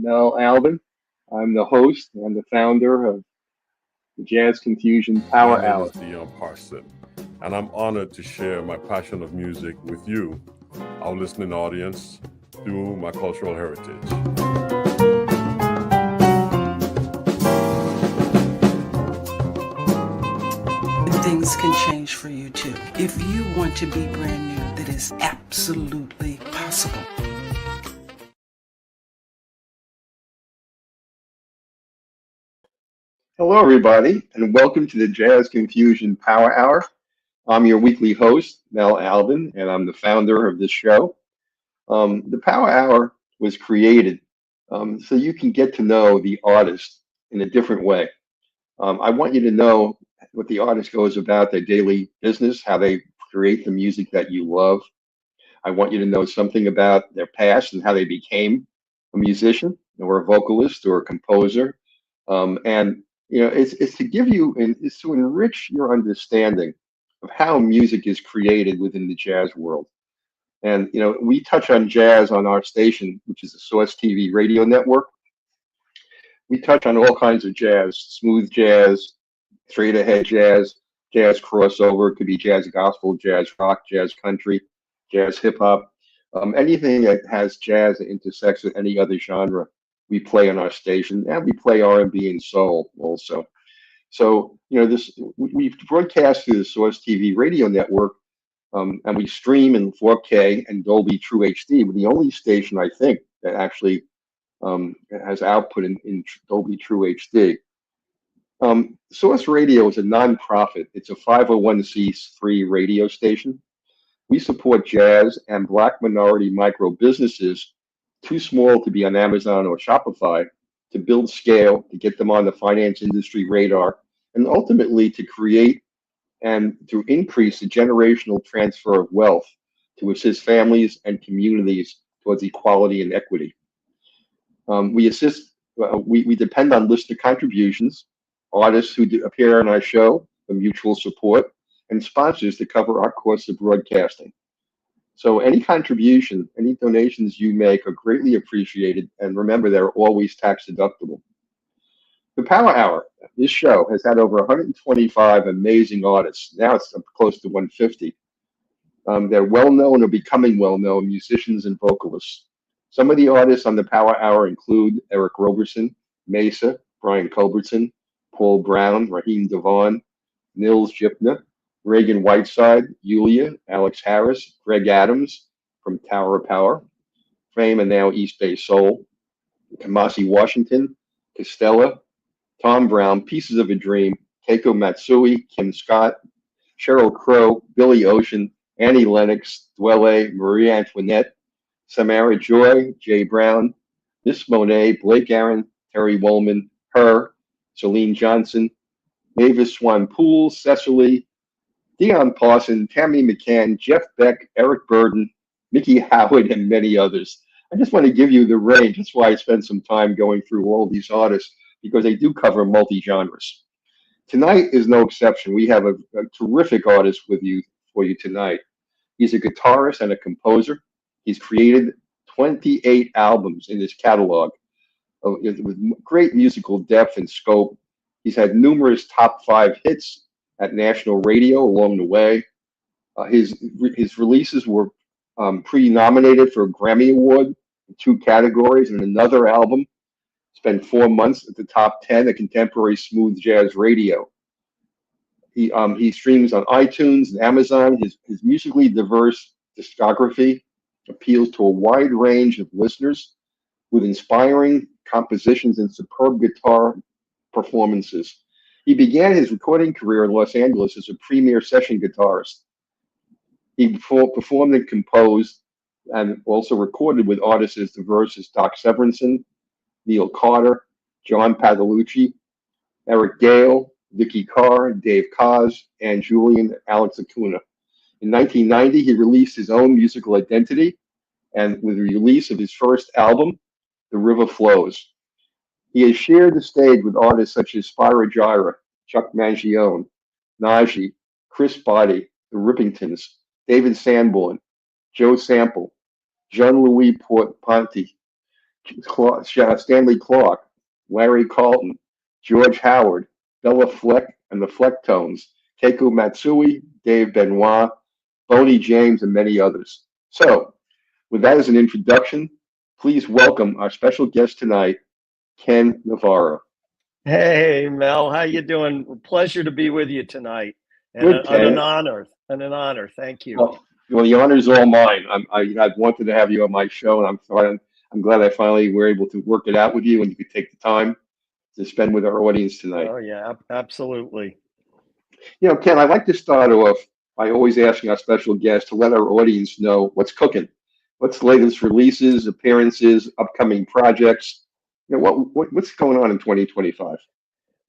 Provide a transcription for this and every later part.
Mel Albin. I'm the host and the founder of the Jazz Confusion My Power name is Hour. Dion Parson, and I'm honored to share my passion of music with you, our listening audience, through my cultural heritage. Things can change for you too. If you want to be brand new, that is absolutely possible. Hello, everybody, and welcome to the Jazz Confusion Power Hour. I'm your weekly host, Mel Albin, and I'm the founder of this show. The Power Hour was created so you can get to know the artist in a different way. I want you to know what the artist goes about their daily business, how they create the music that you love. I want you to know something about their past and how they became a musician or a vocalist or a composer. And it's to give you and it's to enrich your understanding of how music is created within the jazz world. And we touch on jazz on our station, which is the Source TV radio network. We touch on all kinds of jazz, smooth jazz, straight ahead jazz, jazz crossover. It could be jazz gospel, jazz rock, jazz country, jazz hip hop, anything that has jazz that intersects with any other genre. We play on our station, and we play R&B and soul also. So we broadcast through the Source TV radio network, and we stream in 4K and Dolby True HD. We're the only station I think that actually has output in Dolby True HD. Source Radio is a nonprofit. It's a 501c3 radio station. We support jazz and Black minority micro businesses too small to be on Amazon or Shopify to build scale, to get them on the finance industry radar, and ultimately to create and to increase the generational transfer of wealth to assist families and communities towards equality and equity. We depend on listener contributions, artists who appear on our show for mutual support, and sponsors to cover our cost of broadcasting. So any contribution, any donations you make are greatly appreciated, and remember, they're always tax deductible. The Power Hour, this show has had over 125 amazing artists. Now it's up close to 150. They're well-known or becoming well-known musicians and vocalists. Some of the artists on the Power Hour include Eric Roberson, Mesa, Brian Culbertson, Paul Brown, Raheem Devon, Nils Jipner, Reagan Whiteside, Yulia, Alex Harris, Greg Adams from Tower of Power, Fame and now East Bay Soul, Kamasi Washington, Costello, Tom Brown, Pieces of a Dream, Keiko Matsui, Kim Scott, Sheryl Crow, Billy Ocean, Annie Lennox, Dwelle, Marie Antoinette, Samara Joy, Jay Brown, Miss Monet, Blake Aaron, Terry Wollman, Her, Celine Johnson, Mavis Swan Poole, Cecily, Dion Parson, Tammy McCann, Jeff Beck, Eric Burden, Mickey Howard, and many others. I just want to give you the range. That's why I spent some time going through all these artists, because they do cover multi-genres. Tonight is no exception. We have a terrific artist for you tonight. He's a guitarist and a composer. He's created 28 albums in his catalog with great musical depth and scope. He's had numerous top 5 hits at national radio along the way. His releases were pre-nominated for a Grammy Award in 2 categories, and another album spent 4 months at the top 10 at contemporary smooth jazz radio. He streams on iTunes and Amazon. His musically diverse discography appeals to a wide range of listeners with inspiring compositions and superb guitar performances. He began his recording career in Los Angeles as a premier session guitarist. He performed and composed and also recorded with artists as diverse as Doc Severinsen, Nell Carter, John Patitucci, Eric Gale, Vicki Carr, Dave Koz, and Jillian and Alex Acuna. In 1990, he released his own musical identity, and with the release of his first album, The River Flows. He has shared the stage with artists such as Spyro Gyra, Chuck Mangione, Najee, Chris Botti, The Rippingtons, David Sanborn, Joe Sample, Jean-Louis Ponty, Stanley Clark, Larry Carlton, George Howard, Bella Fleck and the Flecktones, Keiko Matsui, Dave Benoit, Boney James, and many others. So, with that as an introduction, please welcome our special guest tonight, Ken Navarro. Hey, Mel, how you doing? Pleasure to be with you tonight, and Good, Ken. an honor, and an honor. Thank you. Well, the honor is all mine. I've wanted to have you on my show, and I'm glad I finally were able to work it out with you, and you could take the time to spend with our audience tonight. Oh yeah, absolutely. Ken, I like to start off by always asking our special guests to let our audience know what's cooking, what's the latest releases, appearances, upcoming projects. What's going on in 2025?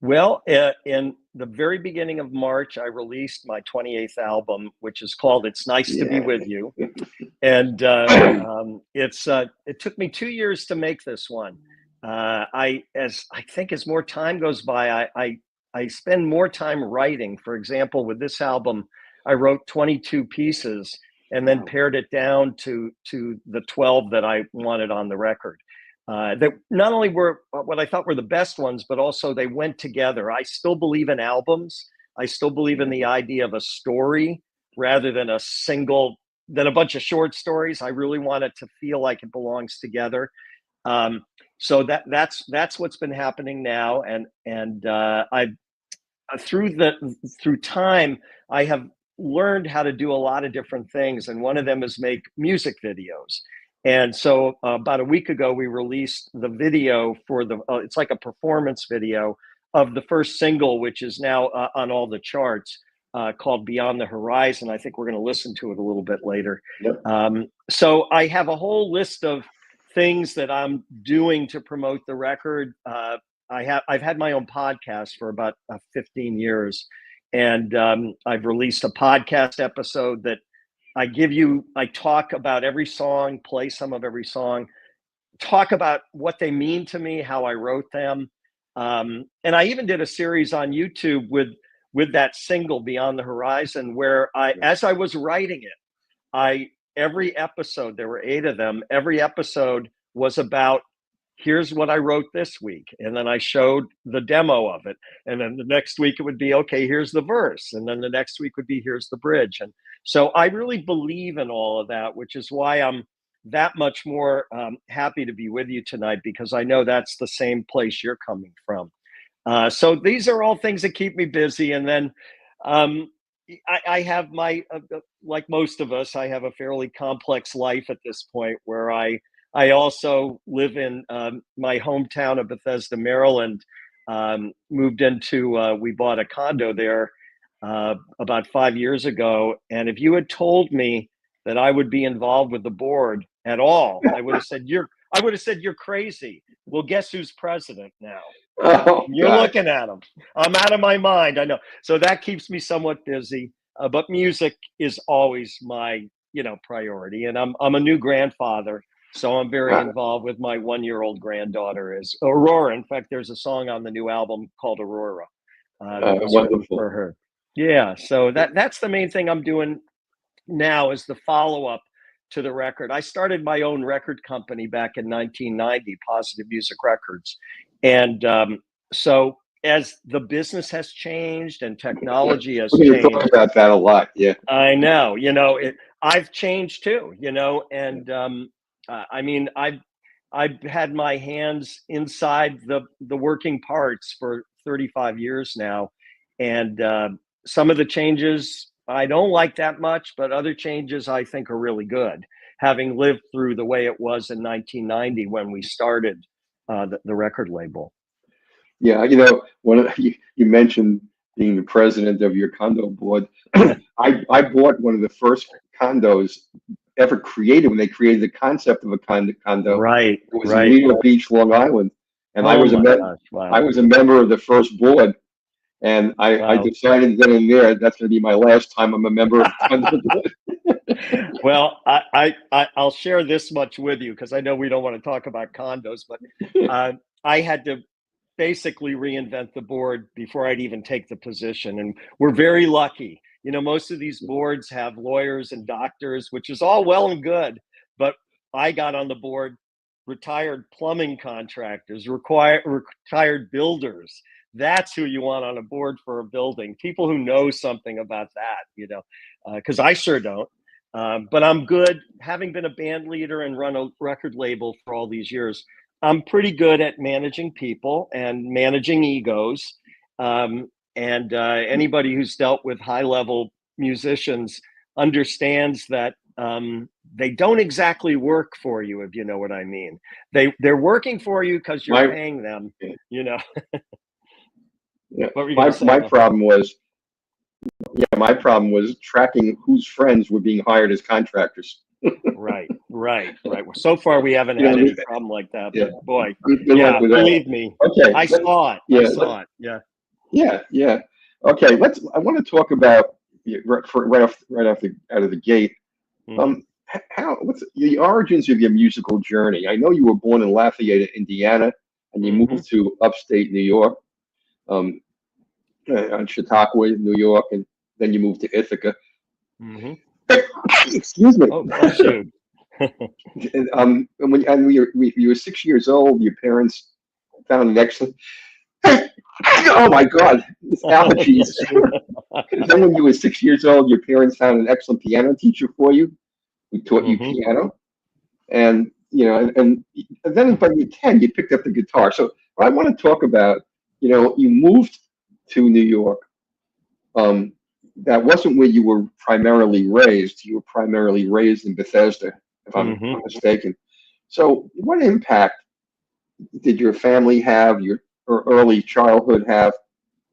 Well, in the very beginning of March, I released my 28th album, which is called "It's Nice to Be With You," and it took me 2 years to make this one. I think as more time goes by, I spend more time writing. For example, with this album, I wrote 22 pieces and then pared it down to the 12 that I wanted on the record. That not only were what I thought were the best ones, but also they went together. I still believe in albums. I still believe in the idea of a story rather than a bunch of short stories. I really want it to feel like it belongs together. So that's what's been happening now, and I've through time I have learned how to do a lot of different things, and one of them is make music videos. And so about a week ago, we released the video for it's like a performance video of the first single, which is now on all the charts, called "Beyond the Horizon." I think we're going to listen to it a little bit later. Yep. So I have a whole list of things that I'm doing to promote the record. I've had my own podcast for about 15 years, and I've released a podcast episode that I talk about every song, play some of every song, talk about what they mean to me, how I wrote them. And I even did a series on YouTube with that single "Beyond the Horizon," where as I was writing it, every episode, there were 8 of them, every episode was about, here's what I wrote this week. And then I showed the demo of it. And then the next week it would be, okay, here's the verse. And then the next week would be, here's the bridge. And so I really believe in all of that, which is why I'm that much more happy to be with you tonight, because I know that's the same place you're coming from. So these are all things that keep me busy. And then I have like most of us, I have a fairly complex life at this point, where I also live in my hometown of Bethesda, Maryland. Moved into, we bought a condo there about 5 years ago. And if you had told me that I would be involved with the board at all, I would have said, you're crazy. Well, guess who's president now? Oh, You're God. looking at him. I'm out of my mind. I know. So that keeps me somewhat busy. But music is always my, priority. And I'm a new grandfather. So I'm very involved with my 1-year-old granddaughter, is Aurora. In fact, there's a song on the new album called Aurora that was written for her. Yeah, so that's the main thing I'm doing now, is the follow-up to the record. I started my own record company back in 1990, Positive Music Records. And so as the business has changed and technology has We're changed. talk about that a lot, yeah. I know, I've changed too, and I mean, I've had my hands inside the working parts for 35 years now, and some of the changes I don't like that much, but other changes I think are really good, having lived through the way it was in 1990 when we started the record label. Yeah, you mentioned being the president of your condo board. I bought one of the first condos ever created when they created the concept of a condo. Right. It was in Leo Beach, Long Island, and I was a member of the first board. And I decided then and there that's going to be my last time I'm a member of the condo board. Well, I'll share this much with you, because I know we don't want to talk about condos, but I had to basically reinvent the board before I'd even take the position. And we're very lucky. Most of these boards have lawyers and doctors, which is all well and good. But I got on the board retired plumbing contractors, retired builders. That's who you want on a board for a building. People who know something about that, because I sure don't. But I'm good, having been a band leader and run a record label for all these years. I'm pretty good at managing people and managing egos. And anybody who's dealt with high-level musicians understands that they don't exactly work for you, if you know what I mean. They're working for you because you're paying them, Yeah. What were you gonna say? My problem was tracking whose friends were being hired as contractors. Right. So far, we haven't had any problem like that. Yeah. But boy, Good luck with that. believe me. Okay. I saw it. Yeah. Yeah. Okay. I want to talk about right out of the gate. What's the origins of your musical journey? I know you were born in Lafayette, Indiana, and you moved to upstate New York, on Chautauqua, New York, and then you moved to Ithaca. Excuse me. Oh, bless you. And when you were 6 years old, your parents found an excellent. Oh my God, it's allergies. Then when you were 6 years old, your parents found an excellent piano teacher for you who taught you piano. And and then by you're 10, you picked up the guitar. So what I want to talk about, you moved to New York. That wasn't where you were primarily raised. You were primarily raised in Bethesda, if I'm not mistaken. So what impact did your family have, your early childhood have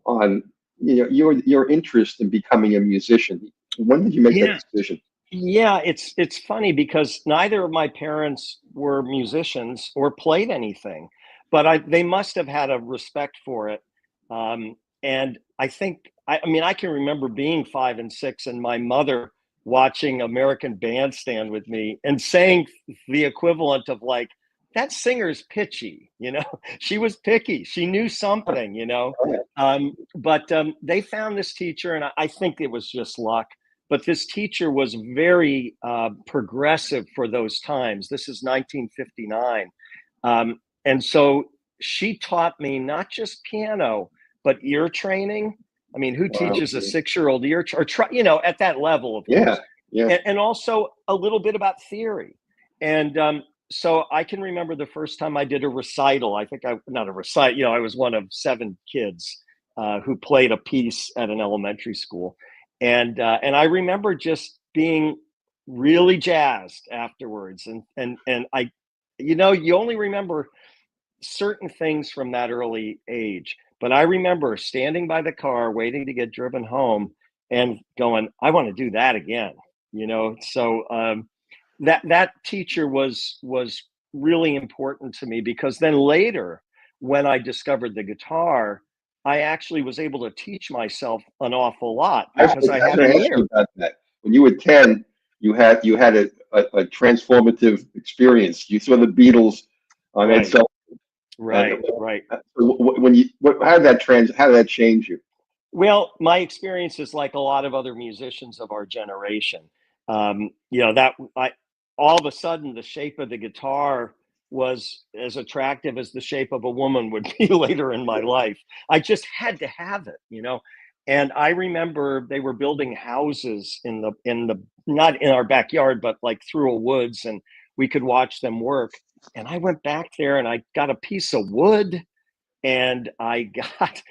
on your interest in becoming a musician? When did you make that decision? Yeah, it's funny because neither of my parents were musicians or played anything, but they must have had a respect for it. And I think, I can remember being 5 and 6 and my mother watching American Bandstand with me and saying the equivalent of like, that singer's pitchy, she was picky. She knew something, but they found this teacher, and I think it was just luck. But this teacher was very progressive for those times. This is 1959. And so she taught me not just piano, but ear training. I mean, who teaches a 6-year-old ear or try, at that level, of course. And also a little bit about theory. And so I can remember the first time I did a recital. I think not a recital, I was one of 7 kids who played a piece at an elementary school. And I remember just being really jazzed afterwards. And I, you only remember certain things from that early age. But I remember standing by the car, waiting to get driven home and going, I want to do that again, So that teacher was really important to me, because then later, when I discovered the guitar, I actually was able to teach myself an awful lot because I had an ear. About that. When you were 10, you had a transformative experience. You saw the Beatles on Ed Sullivan. Right. How did that change you? Well, my experience is like a lot of other musicians of our generation. All of a sudden the shape of the guitar was as attractive as the shape of a woman would be later in my life. I just had to have it, And I remember they were building houses in the not in our backyard, but like through a woods, and we could watch them work. And I went back there and I got a piece of wood and I got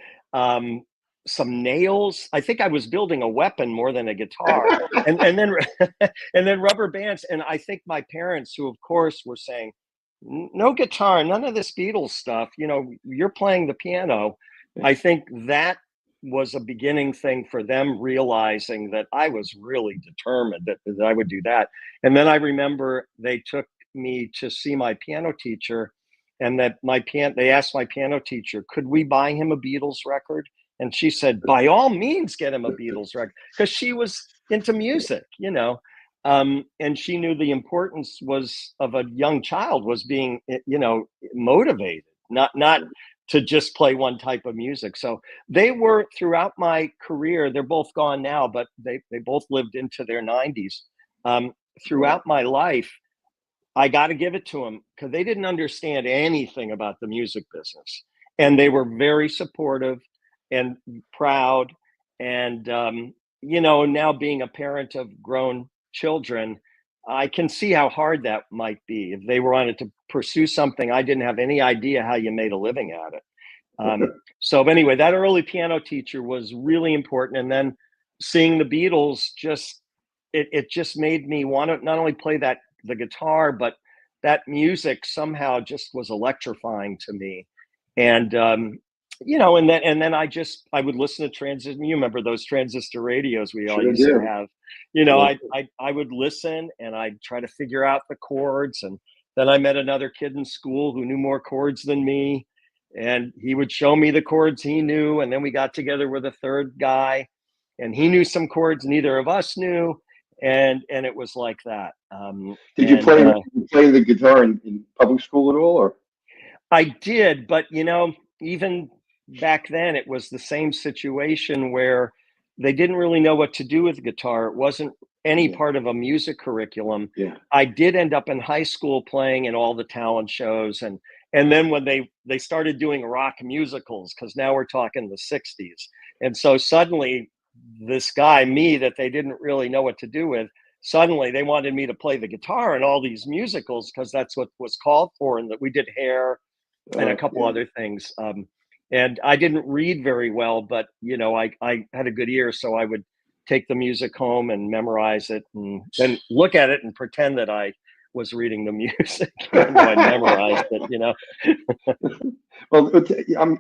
some nails. I think I was building a weapon more than a guitar, and then rubber bands. And I think my parents, who of course were saying, no guitar, none of this Beatles stuff, you're playing the piano. I think that was a beginning thing for them, realizing that I was really determined that I would do that. And then I remember they took me to see my piano teacher, and that they asked my piano teacher, could we buy him a Beatles record? And she said, by all means, get him a Beatles record, because she was into music, and she knew the importance of a young child was being, motivated, not to just play one type of music. So they were, throughout my career, they're both gone now, but they both lived into their 90s. Throughout my life, I got to give it to them because they didn't understand anything about the music business. And they were very supportive and proud. And, now being a parent of grown children, I can see how hard that might be if they wanted to pursue something. I didn't have any idea how you made a living at it. So anyway, that early piano teacher was really important. And then seeing the Beatles it just made me want to not only play the guitar, but that music somehow just was electrifying to me. And and then I would listen to transistor. You remember those transistor radios we all used to have? I would listen and I'd try to figure out the chords. And then I met another kid in school who knew more chords than me, and he would show me the chords he knew. And then we got together with a third guy, and he knew some chords neither of us knew. And it was like that. Did you play the guitar in public school at all, or? I did, but even back then, it was the same situation where they didn't really know what to do with guitar. It wasn't any part of a music curriculum. Yeah. I did end up in high school playing in all the talent shows, and then when they started doing rock musicals, because now we're talking the 60s, and so suddenly this guy, me, that they didn't really know what to do with, suddenly they wanted me to play the guitar in all these musicals because that's what was called for, and that we did Hair and a couple other things. And I didn't read very well, but I had a good ear, so I would take the music home and memorize it, and then look at it and pretend that I was reading the music. I memorized it. Well,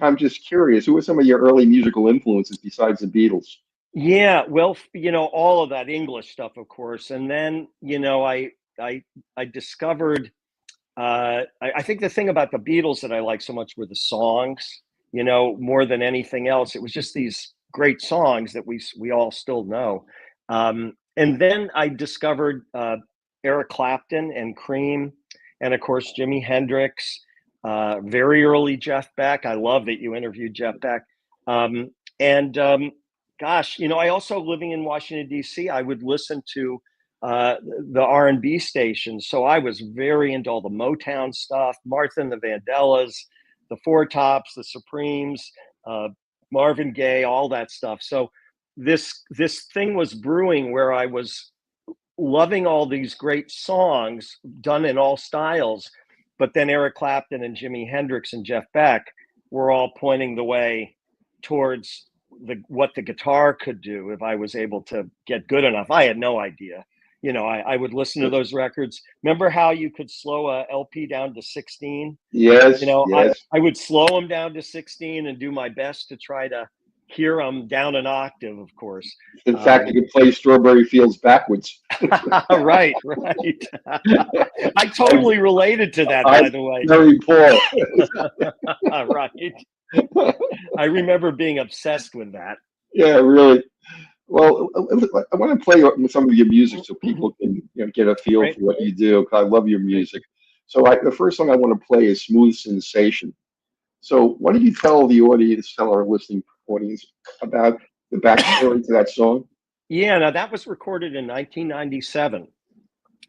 I'm just curious. Who were some of your early musical influences besides the Beatles? Yeah, well, all of that English stuff, of course, and then I discovered. I think the thing about the Beatles that I like so much were the songs. More than anything else, it was just these great songs that we all still know. And then I discovered Eric Clapton and Cream, and of course Jimi Hendrix. Very early Jeff Beck. I love that you interviewed Jeff Beck. Gosh, I also, living in Washington D.C., I would listen to the R&B stations. So I was very into all the Motown stuff, Martha and the Vandellas, the Four Tops, the Supremes, Marvin Gaye, all that stuff. So this thing was brewing where I was loving all these great songs done in all styles, but then Eric Clapton and Jimi Hendrix and Jeff Beck were all pointing the way towards what the guitar could do if I was able to get good enough. I had no idea. I would listen to those records. Remember how you could slow a LP down to 16? Yes. Yes. I would slow them down to 16 and do my best to try to hear them down an octave, of course. In fact, you could play Strawberry Fields backwards. Right. I totally related to that, by the way. Very poor. Right. I remember being obsessed with that. Yeah, really. Well, I want to play some of your music so people can get a feel for what you do, because I love your music. So the first song I want to play is Smooth Sensation. So why don't you tell our listening audience about the backstory to that song? Yeah, now that was recorded in 1997.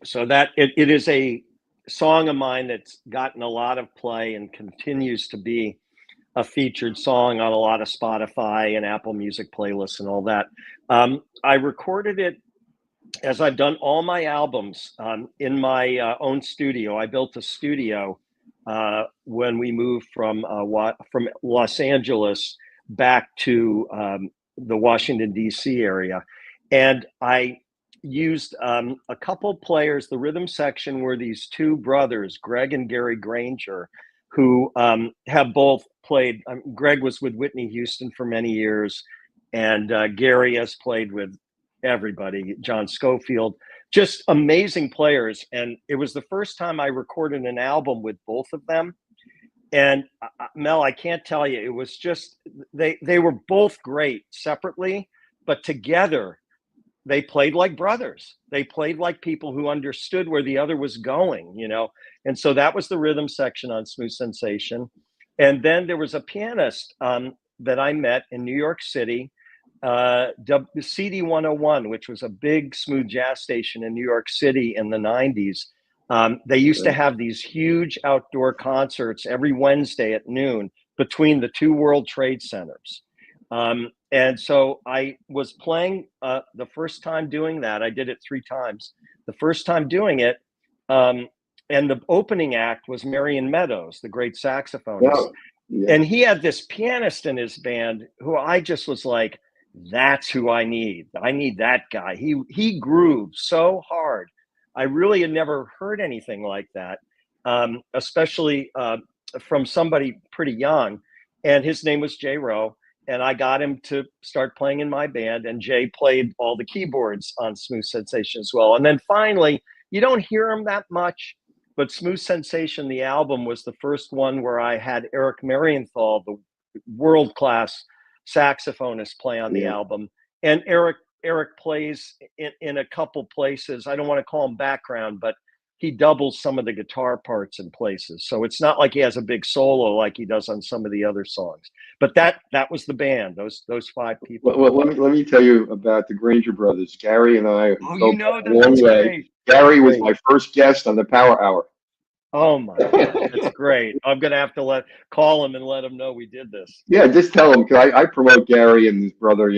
So that it is a song of mine that's gotten a lot of play and continues to be a featured song on a lot of Spotify and Apple Music playlists and all that. I recorded it, as I've done all my albums, in my own studio. I built a studio when we moved from Los Angeles back to the Washington, D.C. area. And I used a couple players. The rhythm section were these two brothers, Greg and Gary Granger, who have both played. Greg was with Whitney Houston for many years, and Gary has played with everybody, John Scofield, just amazing players. And it was the first time I recorded an album with both of them. And Mel, I can't tell you, it was just, they were both great separately, but together they played like brothers. They played like people who understood where the other was going, And so that was the rhythm section on Smooth Sensation. And then there was a pianist that I met in New York City, CD 101, which was a big smooth jazz station in New York City in the 90s. They used to have these huge outdoor concerts every Wednesday at noon between the two World Trade Centers. And so I was playing the first time doing that. I did it 3 times. The first time doing it, and the opening act was Marion Meadows, the great saxophonist. Oh, yeah. And he had this pianist in his band who I just was like, that's who I need. I need that guy. He grooved so hard. I really had never heard anything like that, especially from somebody pretty young. And his name was Jay Rowe. And I got him to start playing in my band. And Jay played all the keyboards on Smooth Sensation as well. And then finally, you don't hear him that much, but Smooth Sensation, the album, was the first one where I had Eric Marienthal, the world-class saxophonist, play on the album. And Eric plays in a couple places. I don't want to call him background, but he doubles some of the guitar parts in places. So it's not like he has a big solo like he does on some of the other songs. But that was the band, those 5 people. Well, let me tell you about the Granger brothers. Gary and I go a long way. Great. Gary was my first guest on the Power Hour. Oh my God, that's great. I'm gonna have to call him and let him know we did this. Yeah, just tell him, because I promote Gary and his brother,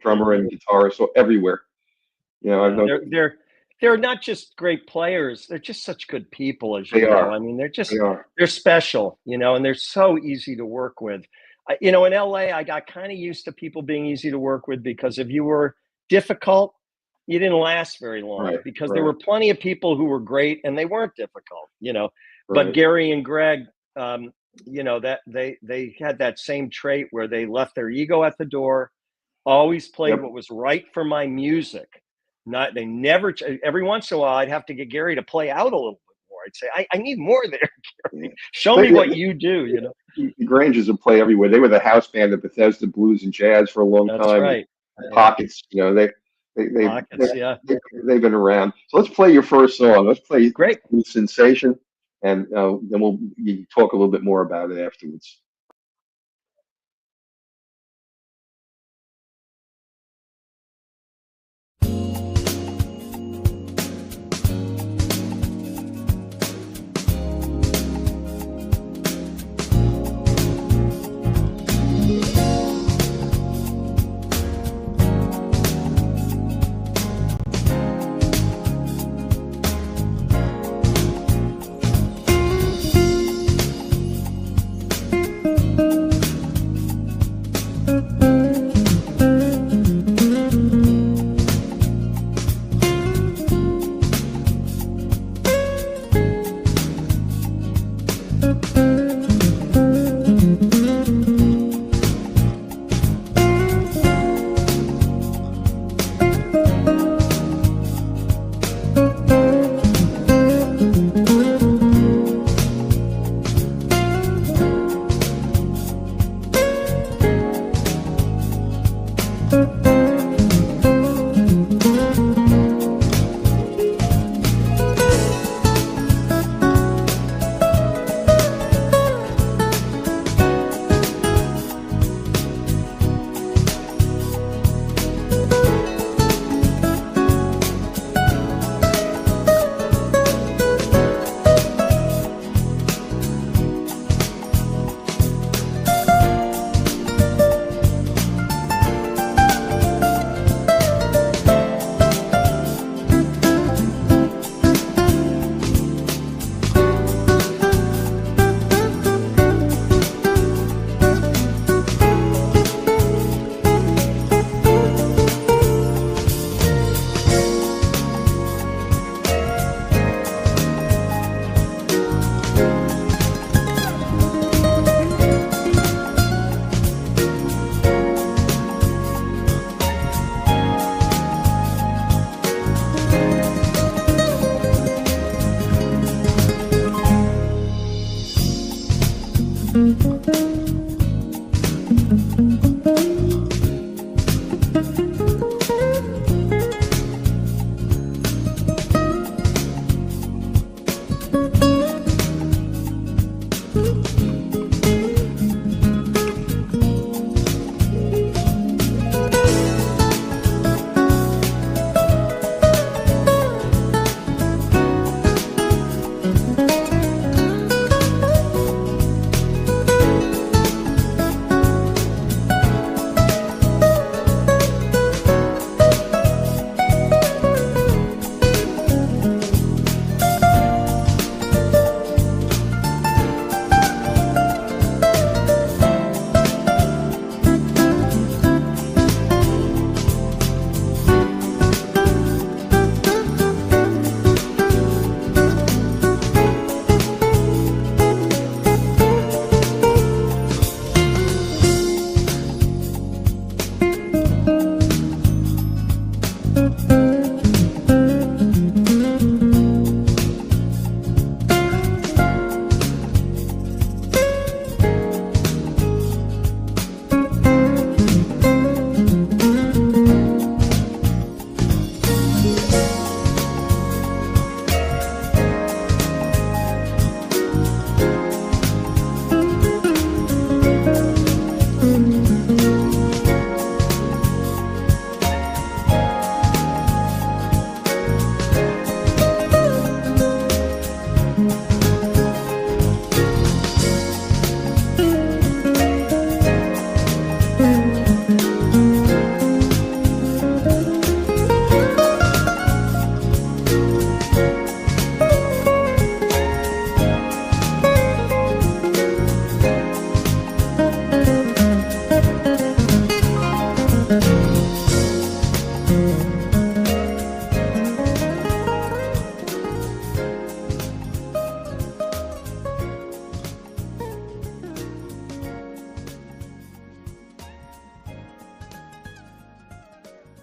drummer and guitarist, so everywhere. They're not just great players; they're just such good people, as you know. I mean, they're special, and they're so easy to work with. In LA, I got kind of used to people being easy to work with, because if you were difficult, you didn't last very long, because there were plenty of people who were great and they weren't difficult, But Gary and Greg, that they had that same trait where they left their ego at the door, always played what was right for my music. They never. Every once in a while, I'd have to get Gary to play out a little bit more. I'd say, I need more there, Gary. Show me what you do. The Grangers would play everywhere. They were the house band of Bethesda Blues and Jazz for a long time. That's right. Pockets, they've been around. So let's play your first song. Let's play Great Sensation, and then we'll talk a little bit more about it afterwards.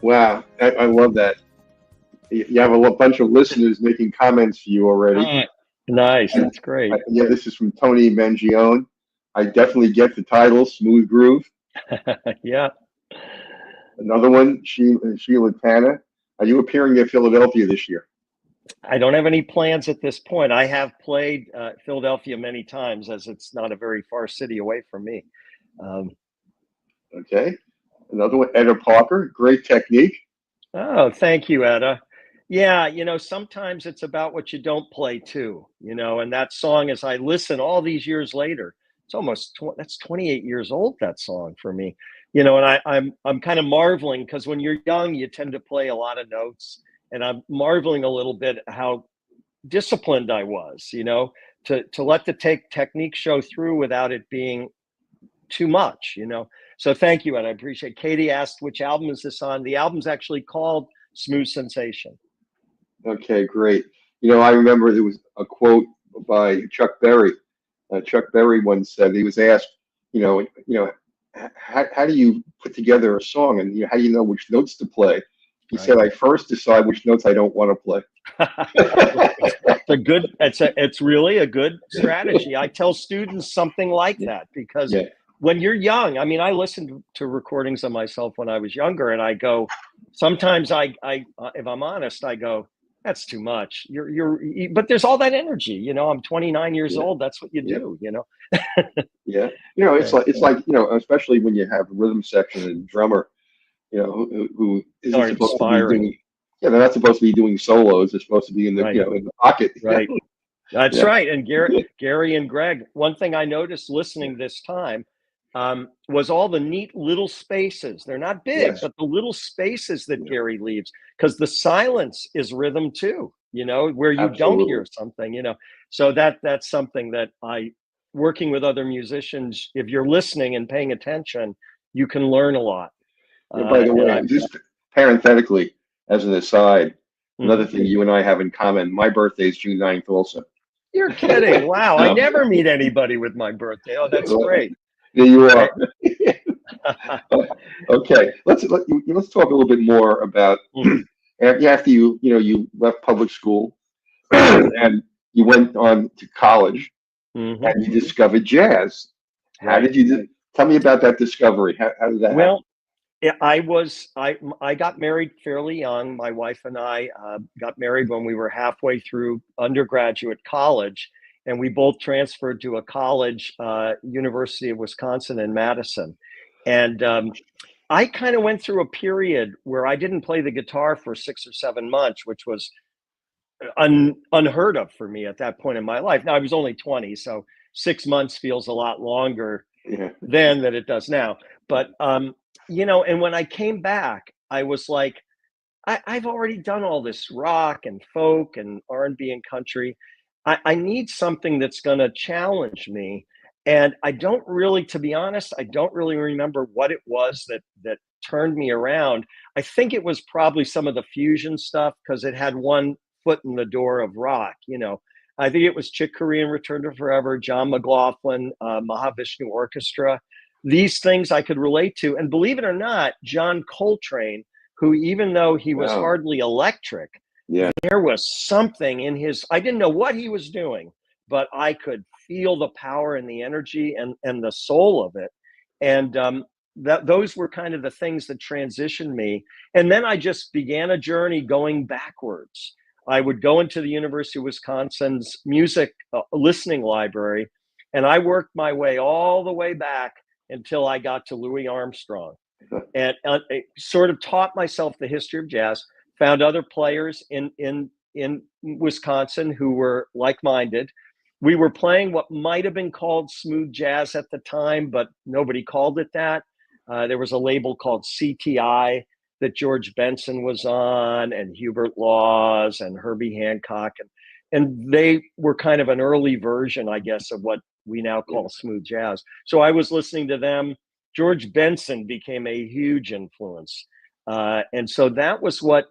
Wow, I love that. You have a bunch of listeners making comments for you already. Nice, that's great. Yeah, this is from Tony Mangione. I definitely get the title, Smooth Groove. Yeah. Another one, Sheila Tanner. Are you appearing in Philadelphia this year? I don't have any plans at this point. I have played Philadelphia many times, as it's not a very far city away from me. Okay. Another one, Etta Parker. Great technique. Oh, thank you, Etta. Yeah, you know, sometimes it's about what you don't play too, you know, and that song, as I listen all these years later, it's almost that's 28 years old, that song for me, you know, and I'm kind of marveling because when you're young, you tend to play a lot of notes, and I'm marveling a little bit how disciplined I was, you know, to let the technique show through without it being too much, you know. So thank you, and I appreciate. Katie asked which album is this on. The album's actually called Smooth Sensation. Okay, great. You know, I remember there was a quote by Chuck Berry. Chuck Berry once said, he was asked, how do you put together a song, and how do you know which notes to play? He said, I first decide which notes I don't want to play. It's really a good strategy. I tell students something like that because when you're young, I mean, I listened to recordings of myself when I was younger, and I go, sometimes I if I'm honest, I go, that's too much. But there's all that energy, you know. I'm 29 years old. That's what you do, you know. Yeah, you know, it's like you know, especially when you have a rhythm section and drummer, you know, who isn't supposed to be doing. Yeah, they're not supposed to be doing solos. They're supposed to be in the in the pocket. Right. That's right. And Gary and Greg, one thing I noticed listening this time was all the neat little spaces. They're not big, but the little spaces that Gary leaves, because the silence is rhythm too, you know, where you don't hear something, you know. So that's something that working with other musicians, if you're listening and paying attention, you can learn a lot. By the way, just parenthetically, as an aside, another thing you and I have in common, my birthday is June 9th also. You're kidding. Wow. I never meet anybody with my birthday. Oh, that's great. There you are. Okay. Let's talk a little bit more about after you left public school and you went on to college and you discovered jazz. How did you tell me about that discovery? How did that happen? I got married fairly young. My wife and I got married when we were halfway through undergraduate college, and we both transferred to a college, University of Wisconsin in Madison. And I kind of went through a period where I didn't play the guitar for 6 or 7 months, which was unheard of for me at that point in my life. Now, I was only 20, so 6 months feels a lot longer then than it does now. But you know, and when I came back, I was like, I've already done all this rock and folk and R&B and country. I need something that's going to challenge me. And I don't really, to be honest, I don't really remember what it was that turned me around. I think it was probably some of the fusion stuff because it had one foot in the door of rock, you know. I think it was Chick Corea and Return to Forever, John McLaughlin, Mahavishnu Orchestra. These things I could relate to. And believe it or not, John Coltrane, who, even though he was hardly electric, there was something in I didn't know what he was doing, but I could feel the power and the energy and the soul of it. And those were kind of the things that transitioned me. And then I just began a journey going backwards. I would go into the University of Wisconsin's music listening library, and I worked my way all the way back until I got to Louis Armstrong, and sort of taught myself the history of jazz, found other players in Wisconsin who were like-minded. We were playing what might have been called smooth jazz at the time, but nobody called it that. There was a label called CTI that George Benson was on, and Hubert Laws and Herbie Hancock. And they were kind of an early version, I guess, of what we now call smooth jazz. So I was listening to them. George Benson became a huge influence. And so that was what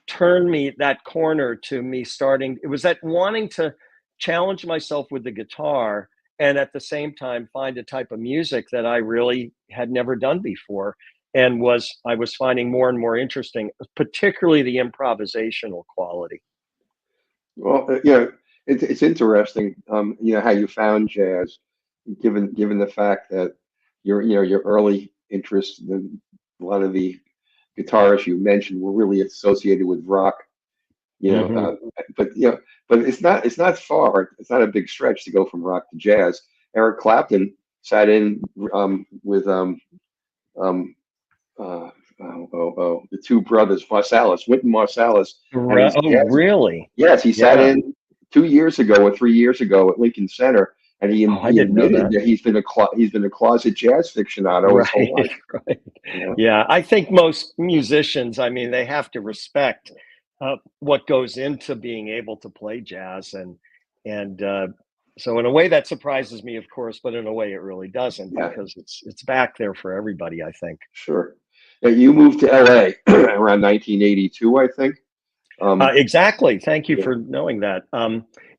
turned me that corner to me starting. It was that wanting to challenge myself with the guitar and at the same time find a type of music that I really had never done before. and I was finding more and more interesting, particularly the improvisational quality. Well, it's interesting, how you found jazz, given the fact that your early interest in a lot of the guitarists you mentioned were really associated with rock. But but it's not far. It's not a big stretch to go from rock to jazz. Eric Clapton sat in with the two brothers Marsalis, Wynton Marsalis, and his Oh, jazz. really? Yes, he sat Yeah. in 2 years ago or 3 years ago at Lincoln Center, and he I didn't know admitted that. that he's been a closet jazz aficionado his whole life. Right. Yeah, I think most musicians, I mean, they have to respect what goes into being able to play jazz, and so in a way that surprises me, of course, but in a way it really doesn't, Yeah, because it's back there for everybody, I think. sure. Now, you moved to LA around 1982, I think. Exactly. Thank you Yeah. for knowing that.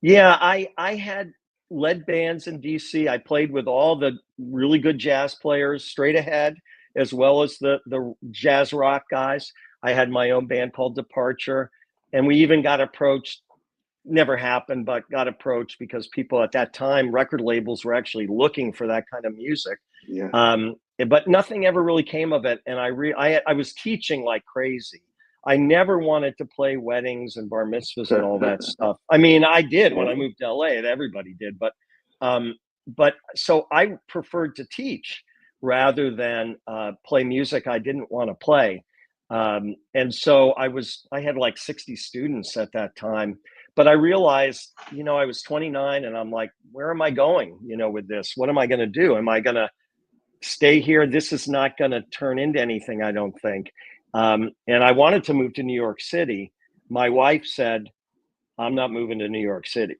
Yeah, I had led bands in DC. I played with all the really good jazz players straight ahead, as well as the jazz rock guys. I had my own band called Departure, and we even got approached. Never happened, but got approached because people at that time, record labels were actually looking for that kind of music. Yeah. But nothing ever really came of it. And I was teaching like crazy. I never wanted to play weddings and bar mitzvahs and all that stuff. I mean, I did when I moved to LA, and everybody did. But so I preferred to teach rather than play music I didn't want to play. And so I had like 60 students at that time. But I realized, I was 29, and I'm like, where am I going, with this? What am I going to do? Am I going to stay here? This is not going to turn into anything, I don't think. And I wanted to move to New York City. My wife said, I'm not moving to New York City.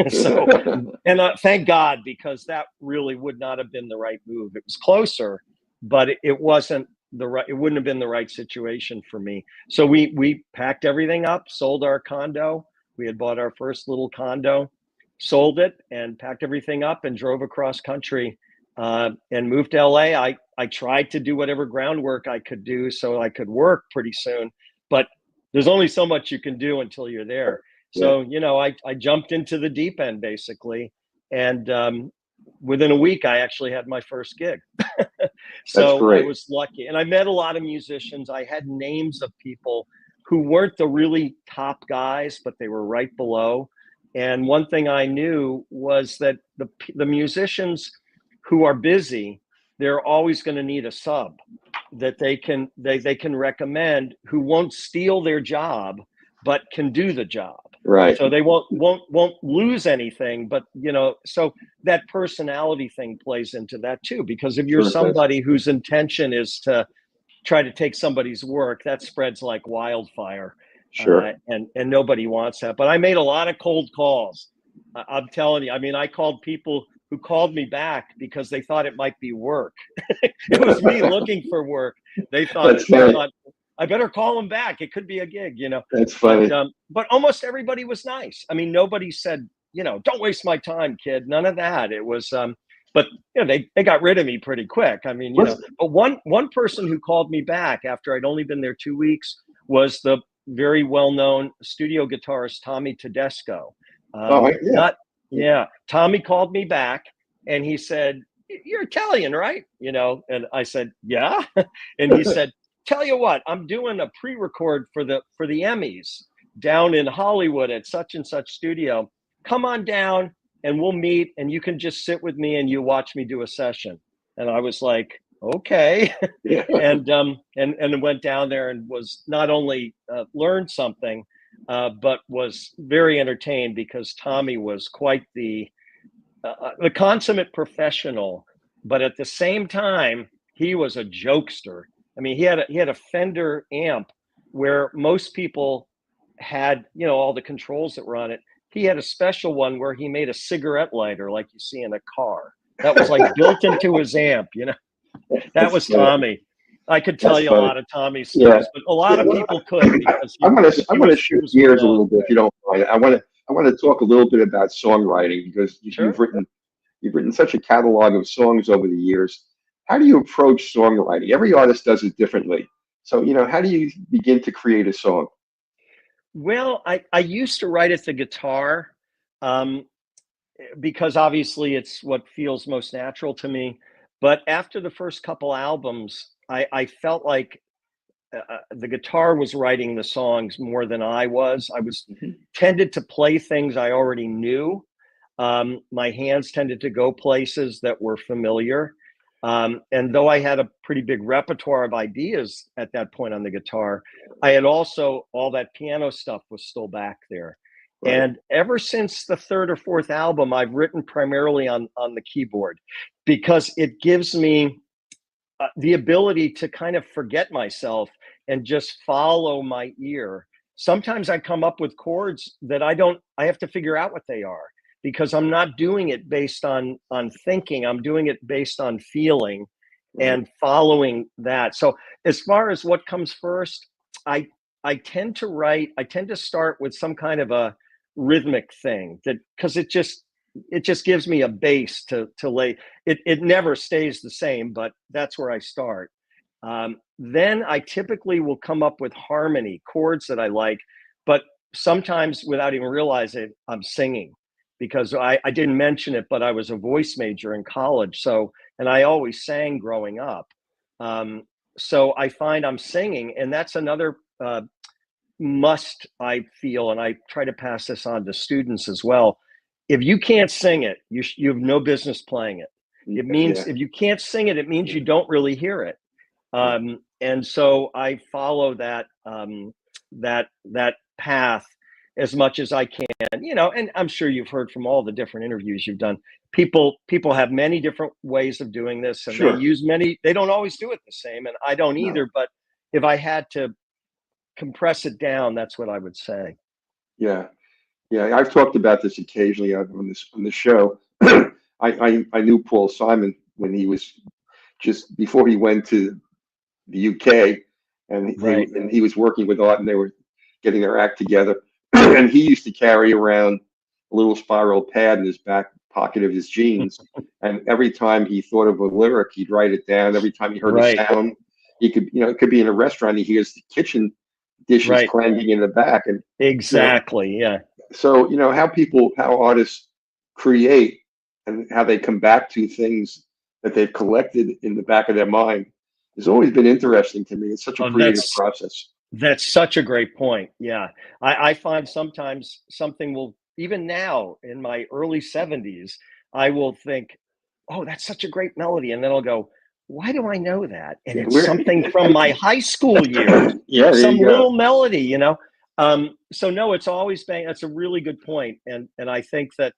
Thank God, because that really would not have been the right move. It was closer, but it wasn't it wouldn't have been the right situation for me. So we packed everything up, sold our condo. We had bought our first little condo, sold it, and packed everything up and drove across country and moved to LA. I tried to do whatever groundwork I could do so I could work pretty soon, but there's only so much you can do until you're there. So, I jumped into the deep end basically. And within a week, I actually had my first gig. So I was lucky. And I met a lot of musicians. I had names of people who weren't the really top guys, but they were right below. And one thing I knew was that the musicians who are busy, they're always going to need a sub that they can recommend, who won't steal their job, but can do the job. Right. So they won't lose anything, but so that personality thing plays into that too, because if you're somebody whose intention is to try to take somebody's work, that spreads like wildfire. Sure. And nobody wants that. But I made a lot of cold calls. I'm telling you, I mean, I called people who called me back because they thought it might be work. It was me looking for work. They thought I better call them back. It could be a gig, That's funny. But almost everybody was nice. I mean, nobody said, don't waste my time, kid. None of that. It was, but they got rid of me pretty quick. I mean, but one person who called me back after I'd only been there 2 weeks was the very well-known studio guitarist Tommy Tedesco. Tommy called me back and he said, "You're Italian, right?" And I said, "Yeah." And he said, "Tell you what, I'm doing a pre-record for the Emmys down in Hollywood at such and such studio. Come on down and we'll meet, and you can just sit with me and you watch me do a session." And I was like, okay. and went down there and was not only learned something, but was very entertained, because Tommy was quite the consummate professional, but at the same time, he was a jokester. I mean, he had a Fender amp where most people had, all the controls that were on it. He had a special one where he made a cigarette lighter like you see in a car. That was like built into his amp, That was Tommy. I could tell you a lot of Tommy's stories, but a lot of people could. Because I'm gonna shift gears a little bit, if you don't mind. I want to talk a little bit about songwriting, because you've written such a catalog of songs over the years, how do you approach songwriting? Every artist does it differently. So, how do you begin to create a song? Well, I used to write at the guitar, because obviously it's what feels most natural to me. But after the first couple albums, I felt like the guitar was writing the songs more than I was. I was tended to play things I already knew. My hands tended to go places that were familiar. And though I had a pretty big repertoire of ideas at that point on the guitar, I had also all that piano stuff was still back there. Right. And ever since the third or fourth album, I've written primarily on the keyboard, because it gives me the ability to kind of forget myself and just follow my ear. Sometimes I come up with chords that I have to figure out what they are, because I'm not doing it based on thinking. I'm doing it based on feeling and following that. So as far as what comes first, I tend to start with some kind of a rhythmic thing, that because it just gives me a base to lay. It never stays the same, but that's where I start. Then I typically will come up with harmony chords that I like, but sometimes without even realizing I'm singing, because I didn't mention it, but I was a voice major in college. So, and I always sang growing up. So I find I'm singing, and that's another must, I feel, and I try to pass this on to students as well. If you can't sing it, you have no business playing it. It means if you can't sing it, it means you don't really hear it. And so I follow that that path as much as I can, and I'm sure you've heard from all the different interviews you've done. People have many different ways of doing this, and Sure. they don't always do it the same, and I don't either. But if I had to compress it down, that's what I would say. Yeah. I've talked about this occasionally on the show. I knew Paul Simon when he was just before he went to the UK, and he was working with Art, and they were getting their act together. And he used to carry around a little spiral pad in his back pocket of his jeans, and every time he thought of a lyric, he'd write it down. Every time he heard a sound, he could, it could be in a restaurant, he hears the kitchen dishes clanging in the back, and exactly, So how artists create and how they come back to things that they've collected in the back of their mind has always been interesting to me. It's such a creative process. That's such a great point. Yeah. I find sometimes something will, even now in my early 70s, I will think, oh, that's such a great melody. And then I'll go, why do I know that? And it's something from my high school years. Some little melody, So no, it's always been, that's a really good point. And I think that,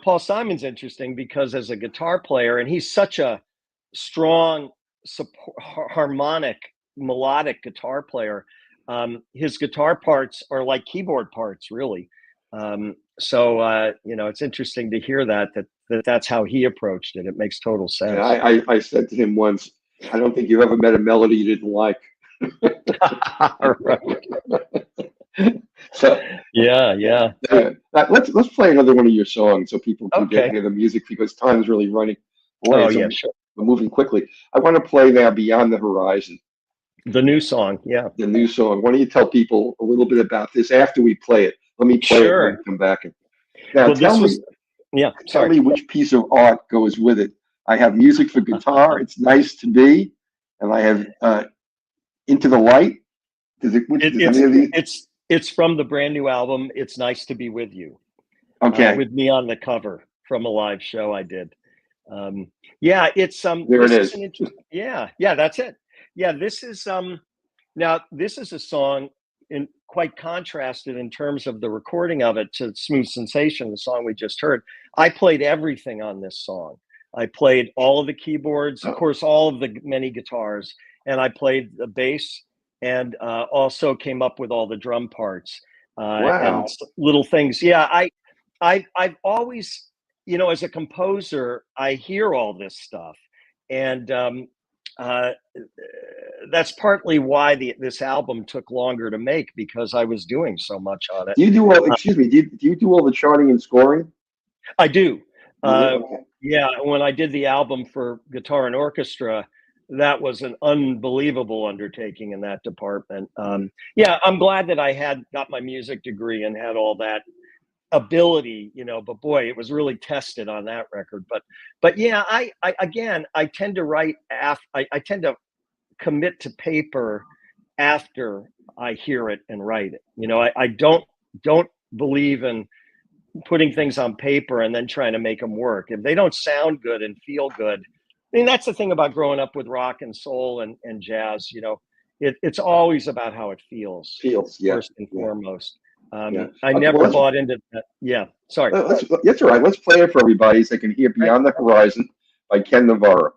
Paul Simon's interesting because as a guitar player, and he's such a strong, harmonic, melodic guitar player, his guitar parts are like keyboard parts, really. So it's interesting to hear that's how he approached it. It makes total sense. Yeah, I said to him once, I don't think you ever met a melody you didn't like. So yeah. Let's play another one of your songs so people can get into the music, because time is really running. Sure. We're moving quickly. I want to play now Beyond the Horizon. The new song, The new song. Why don't you tell people a little bit about this after we play it? Let me play it and come back. Now, tell me which piece of art goes with it. I have music for guitar. It's Nice to Be, and I have Into the Light. It's from the brand new album. It's Nice to Be With You. Okay. With me on the cover from a live show I did. It's there it is. That's it. Yeah, this is now this is a song quite contrasted in terms of the recording of it to Smooth Sensation, the song we just heard. I played everything on this song. I played all of the keyboards, of course, all of the many guitars, and I played the bass, and also came up with all the drum parts and little things. Yeah, I've always, as a composer, I hear all this stuff, and that's partly why this album took longer to make, because I was doing so much on it. Do you do all? Excuse me. Do you do all the charting and scoring? I do. Yeah, when I did the album for guitar and orchestra, that was an unbelievable undertaking in that department. Yeah, I'm glad that I had got my music degree and had all that ability, but boy, it was really tested on that record. But yeah, I tend to write I tend to commit to paper after I hear it and write it. I don't believe in putting things on paper and then trying to make them work. If they don't sound good and feel good, I mean, that's the thing about growing up with rock and soul and jazz. It's always about how it feels. Yeah, first and foremost. Yeah. I Okay, never well, bought into that. Yeah, sorry. That's all right. Let's play it for everybody so they can hear "Beyond the Horizon" by Ken Navarro.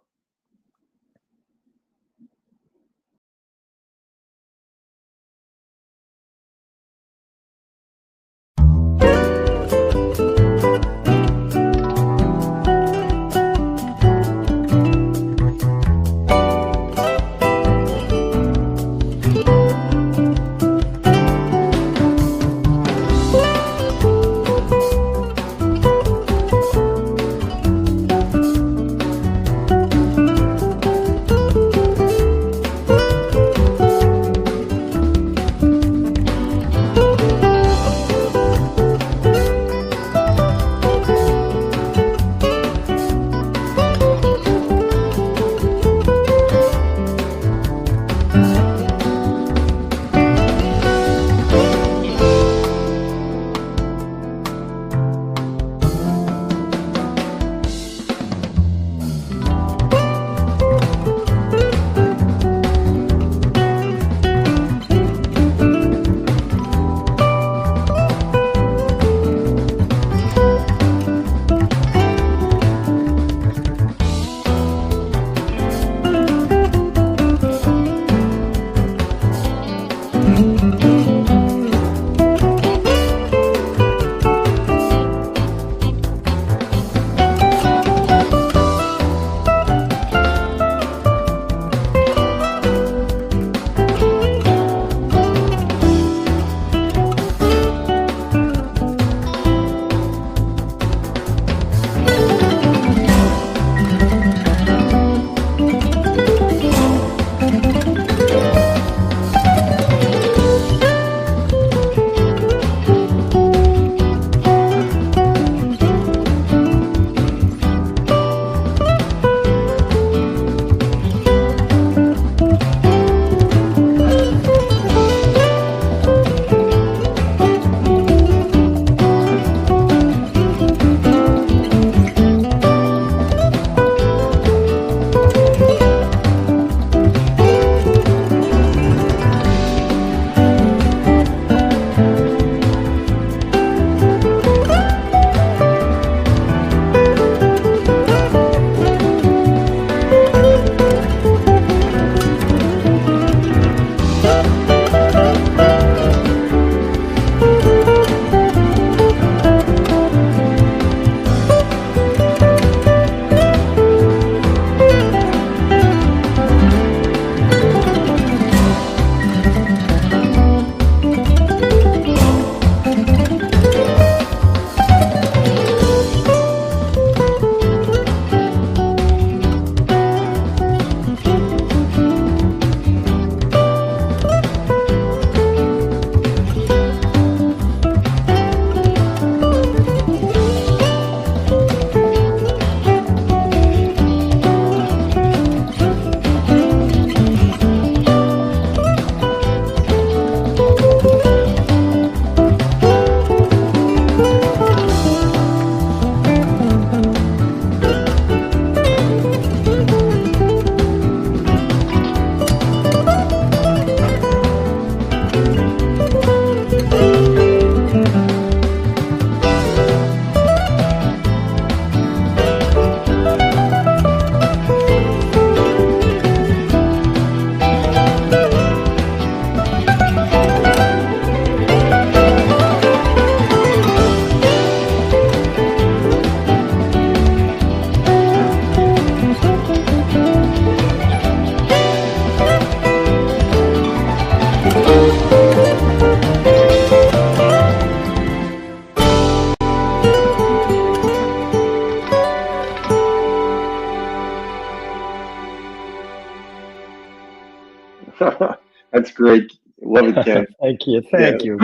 That's great. Love it, Ken. Thank you. Yeah. Thank you.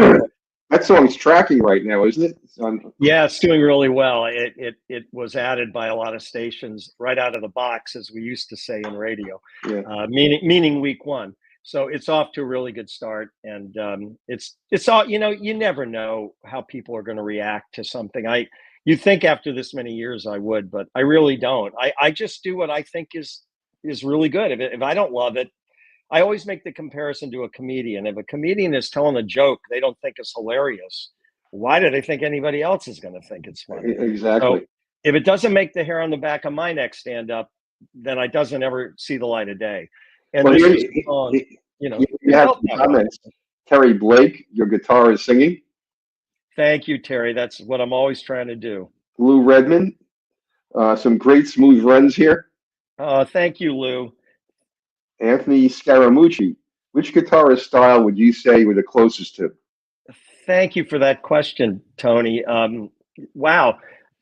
That song's tracking right now, isn't it? It's on. Yeah, it's doing really well. It was added by a lot of stations right out of the box, as we used to say in radio, Yeah. meaning week one. So it's off to a really good start, and it's all, you never know how people are going to react to something. You think after this many years I would, but I really don't. I just do what I think is really good. If I don't love it, I always make the comparison to a comedian. If a comedian is telling a joke they don't think is hilarious, why do they think anybody else is going to think it's funny? Exactly. So if it doesn't make the hair on the back of my neck stand up, then it doesn't ever see the light of day. And Well, this here, was a song, you have felt some that way. comments. Terry Blake, your guitar is singing. Thank you, Terry. That's what I'm always trying to do. Lou Redmond, some great smooth runs here. Thank you, Lou. Anthony Scaramucci, which guitarist style would you say you were the closest to? Thank you for that question, Tony. Wow.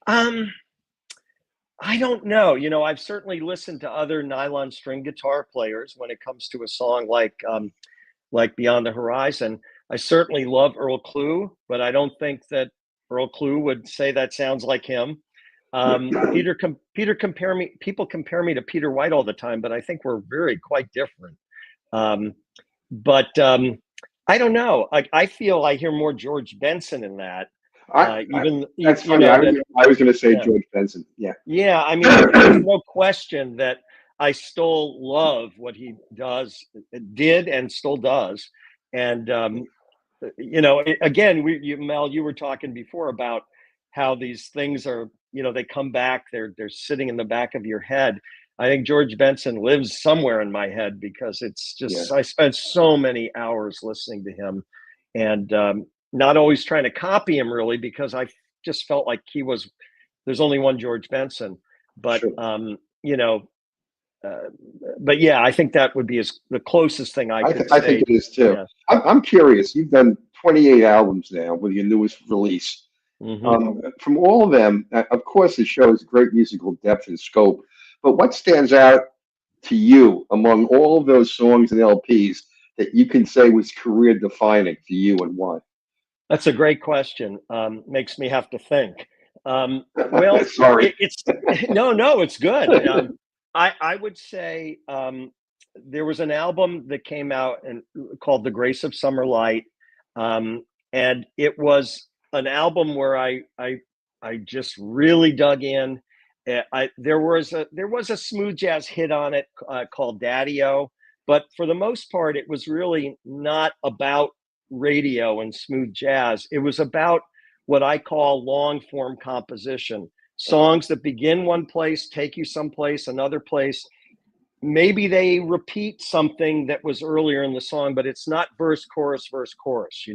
I don't know. I've certainly listened to other nylon string guitar players when it comes to a song like Beyond the Horizon. I certainly love Earl Klugh, but I don't think that Earl Klugh would say that sounds like him. People compare me to Peter White all the time, but I think we're quite different. But I don't know. I feel I hear more George Benson in that. That's funny. I was going to say George Benson. Yeah. Yeah. I mean, there's no question that I still love what he did and still does. And, again, Mel, you were talking before about how these things are, they come back, they're sitting in the back of your head. I think George Benson lives somewhere in my head because it's just, I spent so many hours listening to him, and not always trying to copy him really, because I just felt like there's only one George Benson, but, sure. But yeah, I think that would be the closest thing I could say. I think it is too. Yeah. I'm curious. You've done 28 albums now with your newest release. Mm-hmm. From all of them, of course, it shows great musical depth and scope. But what stands out to you among all of those songs and LPs that you can say was career defining for you, and why? That's a great question. Makes me have to think. Well, sorry. No, it's good. I would say there was an album that came out called The Grace of Summer Light. And it was an album where I just really dug in. There was a smooth jazz hit on it called Daddy-O, but for the most part, it was really not about radio and smooth jazz. It was about what I call long form composition. Songs that begin one place, take you someplace, another place. Maybe they repeat something that was earlier in the song, but it's not verse, chorus, verse, chorus.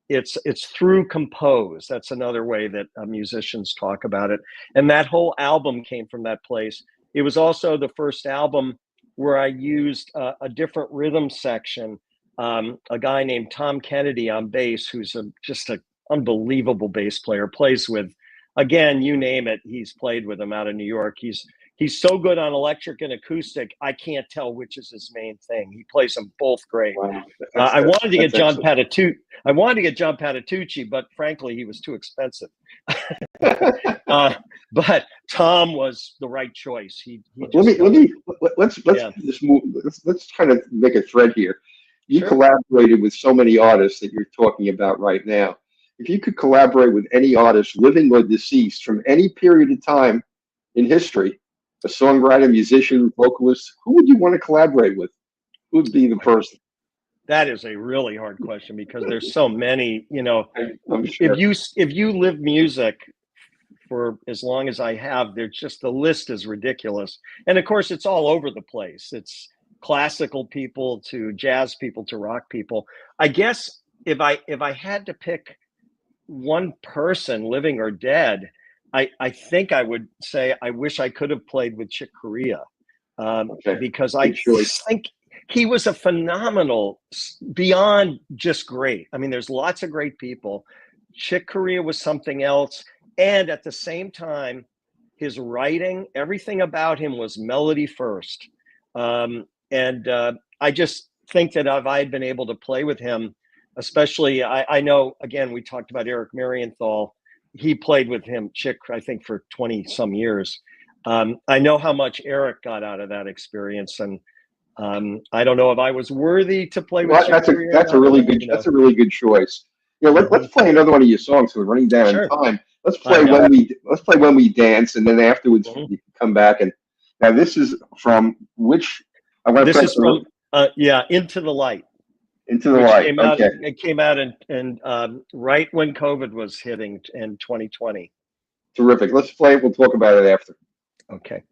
It's through compose. That's another way that musicians talk about it. And that whole album came from that place. It was also the first album where I used a different rhythm section. A guy named Tom Kennedy on bass, who's just an unbelievable bass player, plays with, again, you name it, he's played with him out of New York. He's so good on electric and acoustic, I can't tell which is his main thing. He plays them both great. Wow. I wanted to get John Patitucci, but frankly, he was too expensive. But Tom was the right choice. Let's kind of make a thread here. You collaborated with so many artists that you're talking about right now. If you could collaborate with any artist, living or deceased, from any period of time in history, a songwriter, musician, vocalist, who would you want to collaborate with? Who would be the person? That is a really hard question because there's so many. I'm sure. If you live music for as long as I have, the list is ridiculous. And of course, it's all over the place. It's classical people to jazz people to rock people. I guess if I had to pick one person, living or dead, I think I would say I wish I could have played with Chick Corea, because I think he was a phenomenal, beyond just great. I mean, there's lots of great people. Chick Corea was something else. And at the same time, his writing, everything about him was melody first. think that if I had been able to play with him, especially, I know, again, we talked about Eric Marienthal. He played with him, Chick, I think, for 20 some years. I know how much Eric got out of that experience, and I don't know if I was worthy to play with Chick. That's a really good choice. Let's play another one of your songs. So we're running down in time. Let's play when we dance, and then afterwards you can come back. And now this is from which? This is from Into the Light. Into the Light. It came out and right when COVID was hitting in 2020. Terrific. Let's play it. We'll talk about it after. Okay.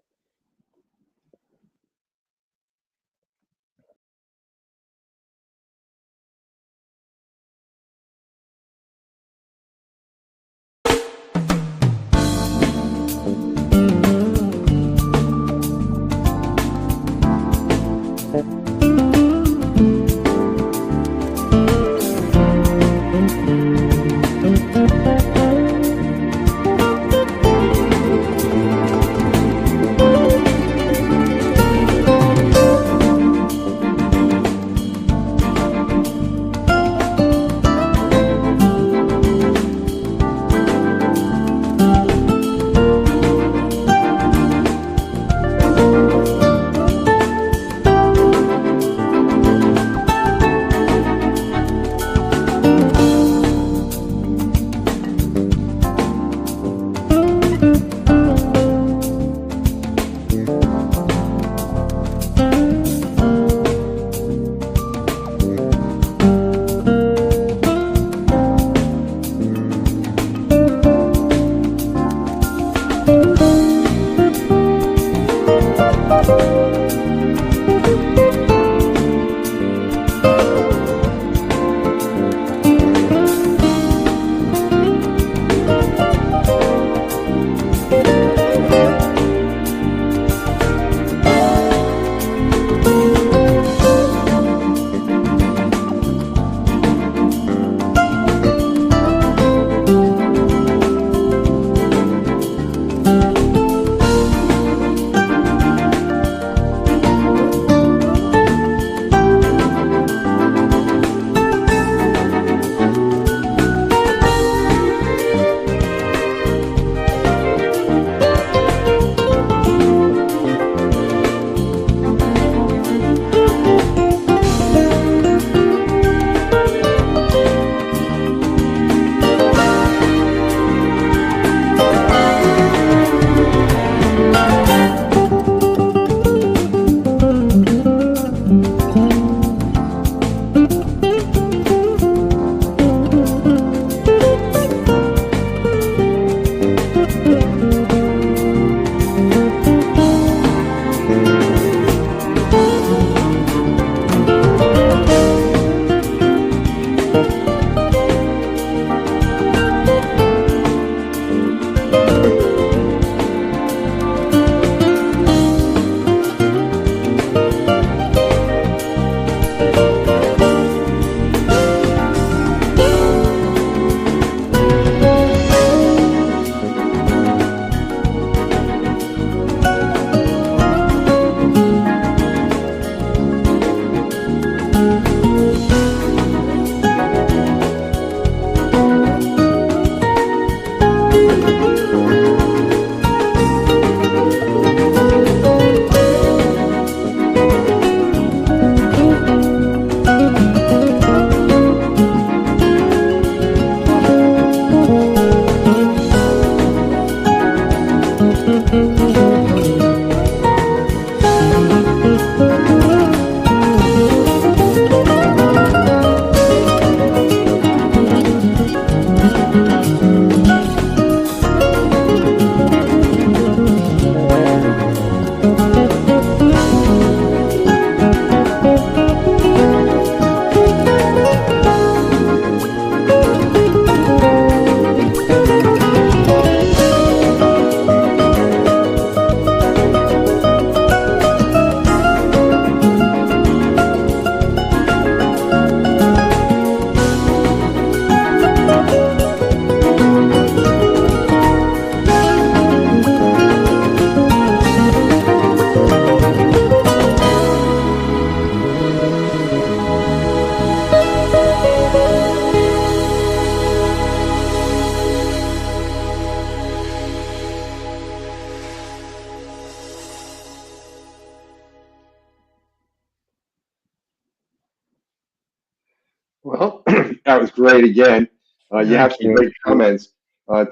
that was great again. You have Thank some you. great comments.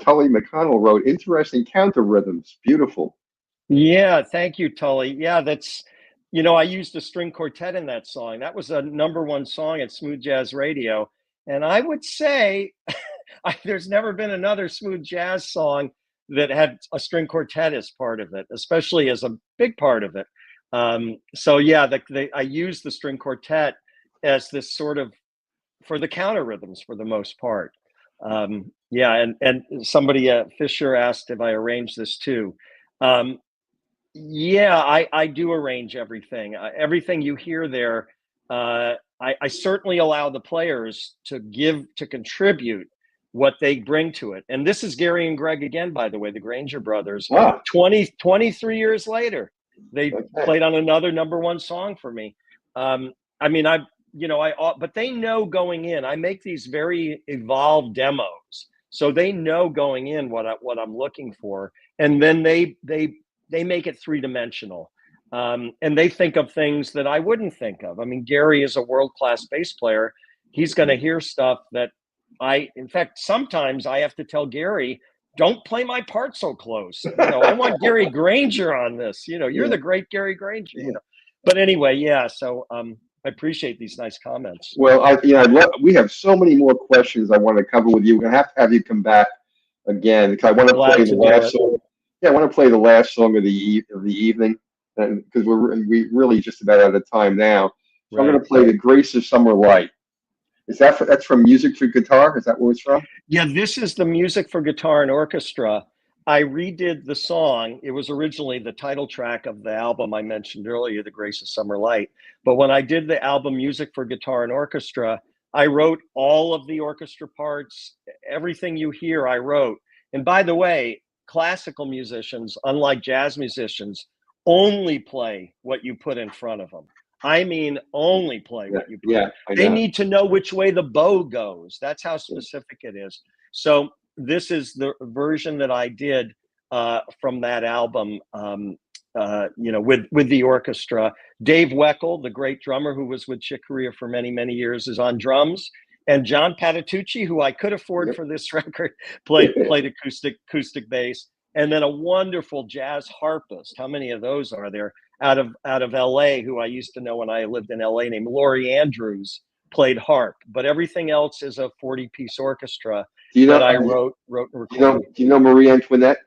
Tully McConnell wrote, interesting counter rhythms. Beautiful. Yeah, thank you, Tully. Yeah, that's, I used a string quartet in that song. That was a #1 song at Smooth Jazz Radio. And I would say there's never been another smooth jazz song that had a string quartet as part of it, especially as a big part of it. So yeah, I used the string quartet as this sort of for the counter rhythms for the most part. Yeah, and somebody Fisher asked if I arranged this too. Yeah, I do arrange everything. Everything you hear there, I certainly allow the players to contribute what they bring to it. And this is Gary and Greg again, by the way, the Granger brothers. Wow. 23 years later, they played on another #1 song for me. I mean, but they know going in. I make these very evolved demos, so they know going in what I'm looking for, and then they make it three-dimensional, and they think of things that I wouldn't think of. I mean, Gary is a world-class bass player. He's going to hear stuff that in fact, sometimes I have to tell Gary, don't play my part so close. I want Gary Granger on this. You're the great Gary Granger. But anyway, yeah. So I appreciate these nice comments. Well, we have so many more questions I want to cover with you. We're gonna have to have you come back again because I want to play the last song. Yeah, I want to play the last song of the evening, because we're really just about out of time now. So I'm going to play "The Grace of Summer Light." That's from Music for Guitar? Is that where it's from? Yeah, this is the Music for Guitar and Orchestra. I redid the song. It was originally the title track of the album I mentioned earlier, "The Grace of Summer Light." But when I did the album Music for Guitar and Orchestra, I wrote all of the orchestra parts. Everything you hear, I wrote. And by the way, classical musicians, unlike jazz musicians, only play what you put in front of them. I mean, only play what you play. Yeah, they need to know which way the bow goes. That's how specific it is. So this is the version that I did from that album, with the orchestra. Dave Weckl, the great drummer who was with Chick Corea for many, many years, is on drums. And John Patitucci, who I could afford for this record, played acoustic bass. And then a wonderful jazz harpist. How many of those are there? Out of LA, who I used to know when I lived in LA, named Laurie Andrews, played harp. But everything else is a 40-piece orchestra that I wrote and recorded. Do you know Marie Antoinette?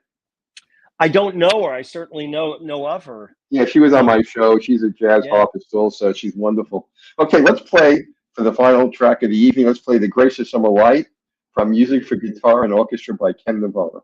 I don't know her. I certainly know of her. Yeah, she was on my show. She's a jazz harpist also. She's wonderful. Okay, let's play for the final track of the evening. Let's play "The Grace of Summer Light" from Music for Guitar and Orchestra by Ken Navarro.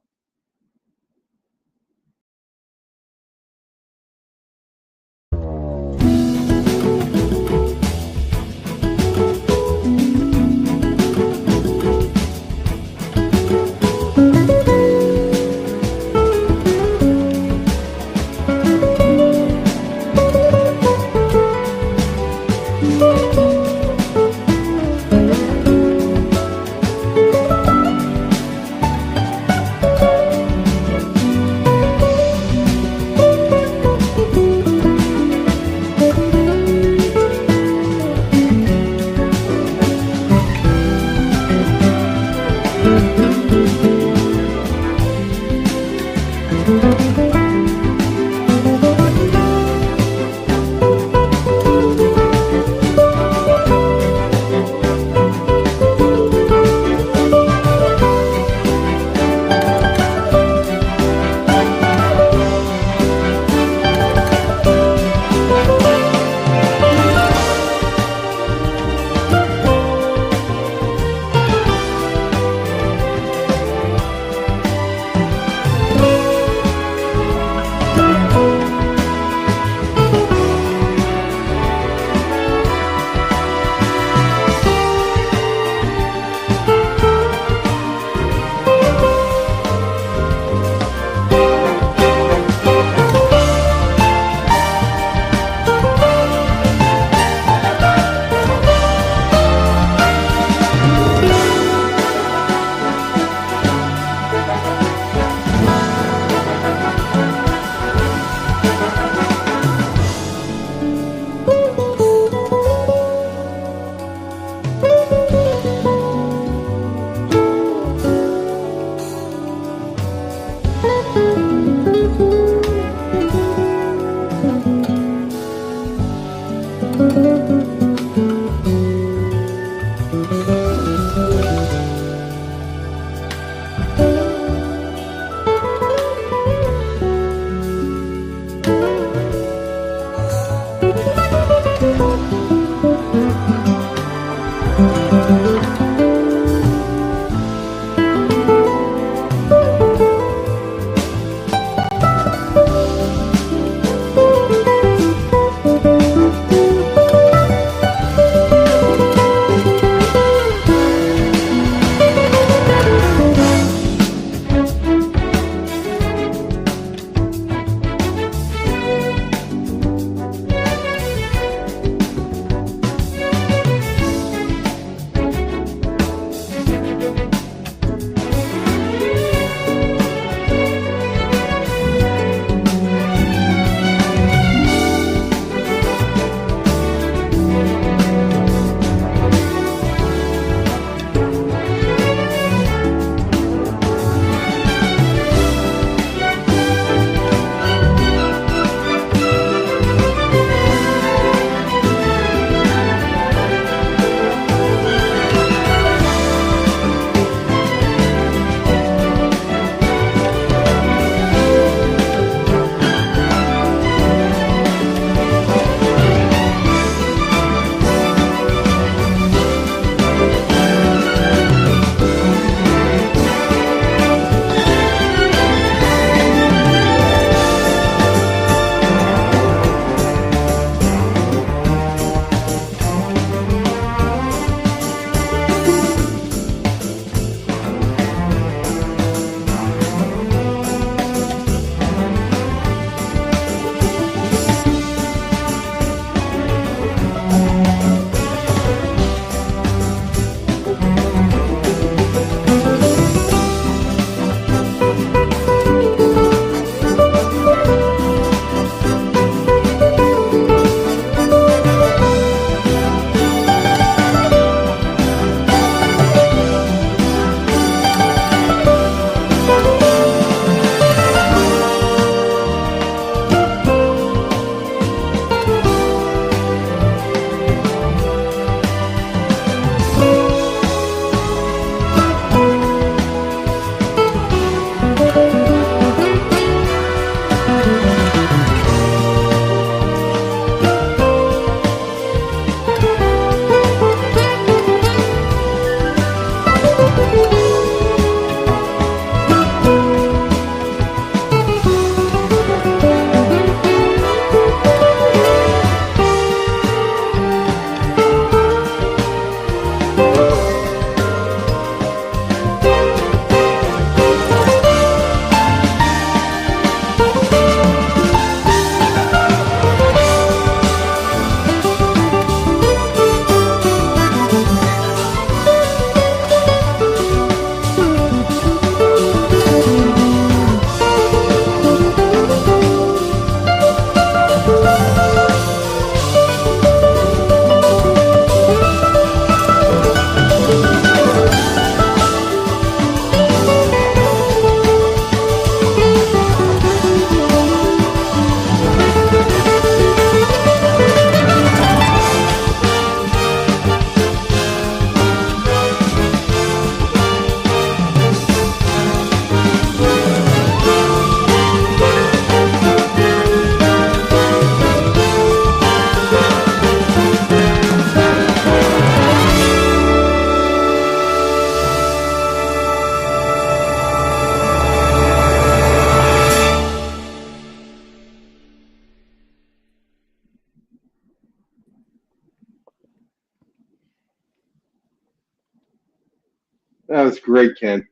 That was great, Ken.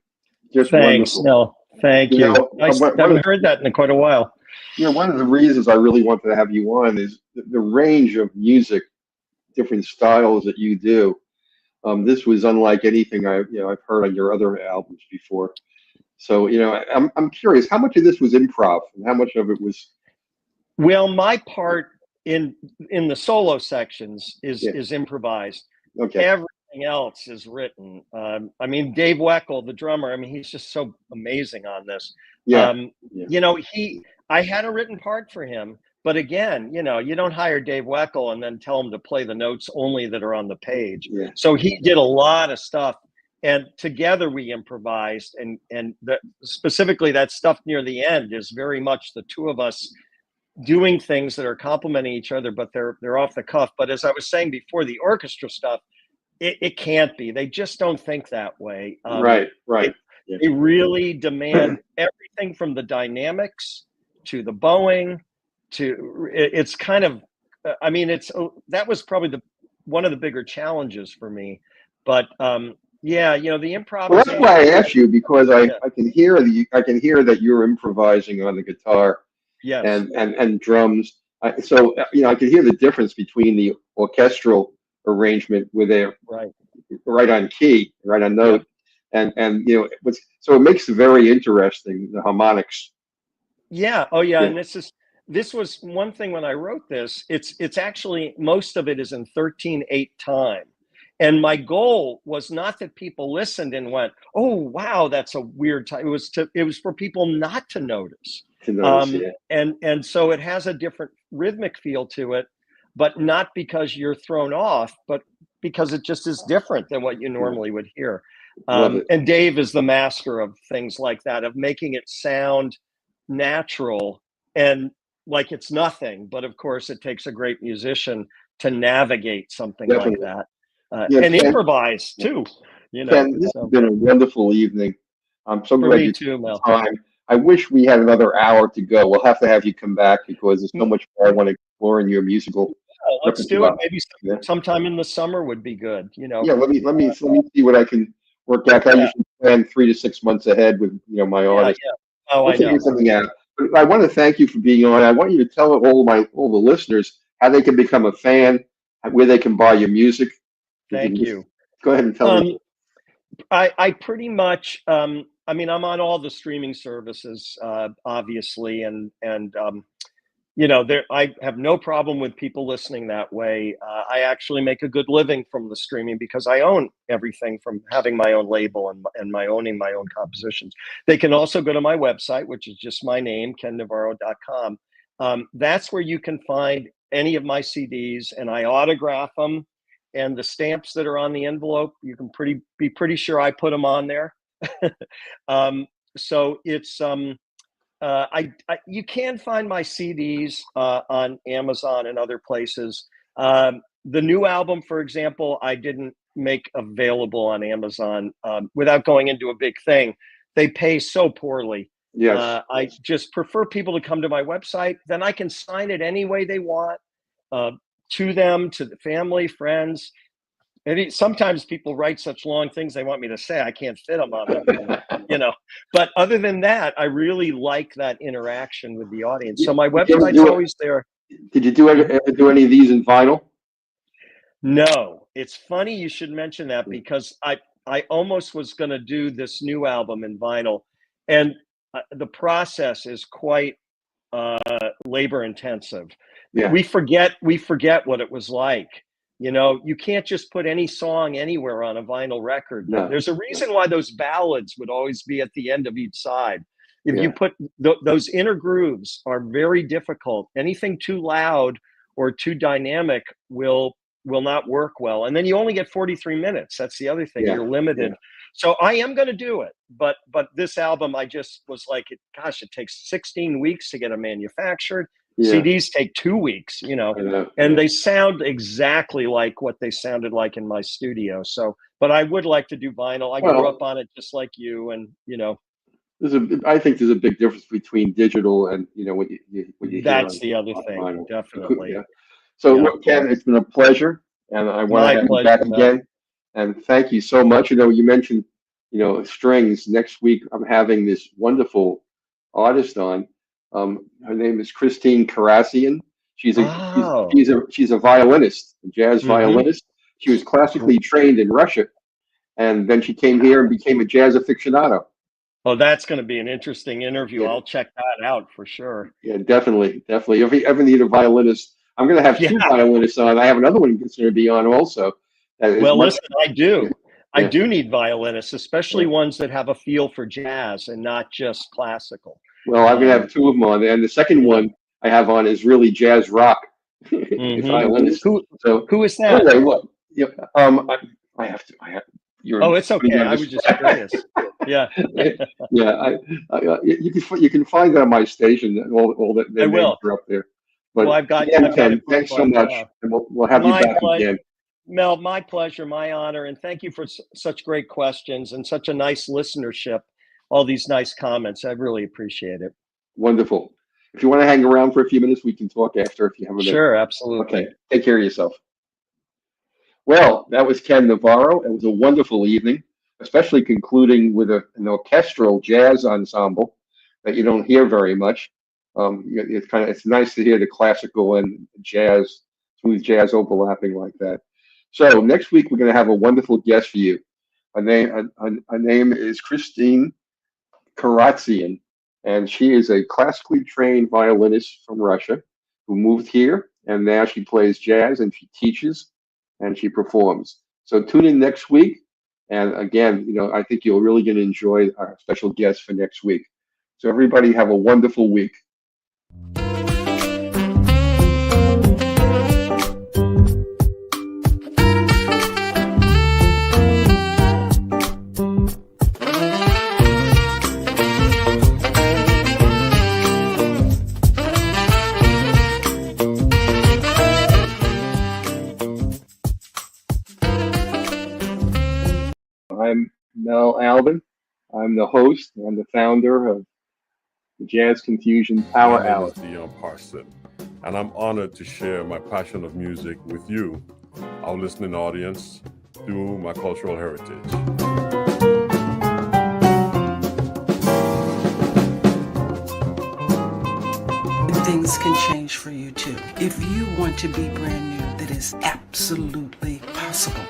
Just Thanks, wonderful. Nell. Thank you. I haven't heard that in quite a while. One of the reasons I really wanted to have you on is the range of music, different styles that you do. This was unlike anything I've heard on your other albums before. So, I'm curious, how much of this was improv and how much of it was? Well, my part in the solo sections is improvised. Okay. Everything else is written. I mean, Dave Weckl, the drummer, I mean, he's just so amazing on this. Yeah. I had a written part for him, but again, you don't hire Dave Weckl and then tell him to play the notes only that are on the page. Yeah. So he did a lot of stuff, and together we improvised, and specifically that stuff near the end is very much the two of us doing things that are complementing each other, but they're off the cuff. But as I was saying before, the orchestra stuff, it can't be. They just don't think that way. Right. They really demand everything from the dynamics to the bowing to it's kind of. I mean, that was probably one of the bigger challenges for me. But the improvisation. Well, that's why I asked you, because I can hear that you're improvising on the guitar. Yes. And drums. So I can hear the difference between the orchestral arrangement where they're right on key, right on note, and so it makes it very interesting, the harmonics. Yeah. Oh yeah. And this was one thing when I wrote this. It's actually, most of it is in 13/8 time. And my goal was not that people listened and went, "Oh wow, that's a weird time." It was for people not to notice. And so it has a different rhythmic feel to it, but not because you're thrown off, but because it just is different than what you normally would hear. And Dave is the master of things like that, of making it sound natural and like it's nothing. But of course, it takes a great musician to navigate something like that and Ken, improvise too. Ken, this has been a wonderful evening. I'm so glad you took the time. I wish we had another hour to go. We'll have to have you come back because there's so much more I want to explore in your musical. Let's do it. Maybe sometime in the summer would be good. Yeah, let me see what I can work out. I usually plan 3 to 6 months ahead with my artists. Yeah. Oh, I know. Figure something out. But I want to thank you for being on. I want you to tell all the listeners how they can become a fan, where they can buy your music. Thank you. Go ahead and tell them. I pretty much. I mean, I'm on all the streaming services, obviously, and I have no problem with people listening that way. I actually make a good living from the streaming because I own everything from having my own label and owning my own compositions. They can also go to my website, which is just my name, kennavarro.com. That's where you can find any of my CDs, and I autograph them. And the stamps that are on the envelope, you can be pretty sure I put them on there. So it's you can find my CDs on Amazon and other places. The new album, for example, I didn't make available on Amazon without going into a big thing. They pay so poorly. Yes. I just prefer people to come to my website. Then I can sign it any way they want to them, to the family, friends. And sometimes people write such long things they want me to say. I can't fit them on them, But other than that, I really like that interaction with the audience. So my website's always there. Did you ever do any of these in vinyl? No. It's funny you should mention that because I almost was going to do this new album in vinyl, and the process is quite labor intensive. Yeah. We forget what it was like. You can't just put any song anywhere on a vinyl record. No. There's a reason why those ballads would always be at the end of each side. If you put those inner grooves are very difficult. Anything too loud or too dynamic will not work well. And then you only get 43 minutes. That's the other thing. You're limited. Yeah. So I am going to do it. But this album, I just was like, it takes 16 weeks to get them manufactured. Yeah. CDs take 2 weeks, and they sound exactly like what they sounded like in my studio. So, but I would like to do vinyl. I grew up on it just like you, and I think there's a big difference between digital and what you That's the other thing, vinyl. Definitely. Yeah. So, Ken, it's been a pleasure, and I want to have you back again. And thank you so much. You mentioned strings. Next week, I'm having this wonderful artist on. Her name is Christine Karassian. Oh. She's a violinist, a jazz Mm-hmm. violinist. She was classically trained in Russia, and then she came here and became a jazz aficionado. Oh, that's going to be an interesting interview. Yeah, I'll check that out for sure. yeah, definitely, definitely. If you ever need a violinist, I'm going to have Yeah. two violinists on. I have another one that's going to be on also. Well, Much, listen, I do. yeah, I yeah, do need violinists, especially yeah. ones that have a feel for jazz and not just classical. Well, I'm going to have two of them on, and the second Yeah. one I have on is really jazz rock Mm-hmm. violinist. So Who is that? anyway, what? Yeah, I have to. I have. You're Oh, it's putting me okay. on I the was just spot. curious. Yeah, Yeah, you can find that on my station. All that I their names will. are up there. Well, But again, I've got it Ken, thanks so bookmarked much, now. and we'll have you My back pleasure. again. Mel, my pleasure, my honor, and thank you for such great questions and such a nice listenership. All these nice comments. I really appreciate it. Wonderful. If you want to hang around for a few minutes, we can talk after if you have a minute. Sure, absolutely. Okay. Take care of yourself. Well, that was Ken Navarro. It was a wonderful evening, especially concluding with an orchestral jazz ensemble that you don't hear very much. It's nice to hear the classical and jazz, smooth jazz overlapping like that. So next week we're going to have a wonderful guest for you. Her name is Christine Karatsian, and she is a classically trained violinist from Russia who moved here, and now she plays jazz and she teaches and she performs. So tune in next week, and again, I think you're really going to enjoy our special guest for next week. So everybody have a wonderful week. I'm Albin. I'm the host and the founder of the Jazz Confusion Power My name Hour. is Dion Parson, and I'm honored to share my passion of music with you, our listening audience, through my cultural heritage. Things can change for you too. If you want to be brand new, that is absolutely possible.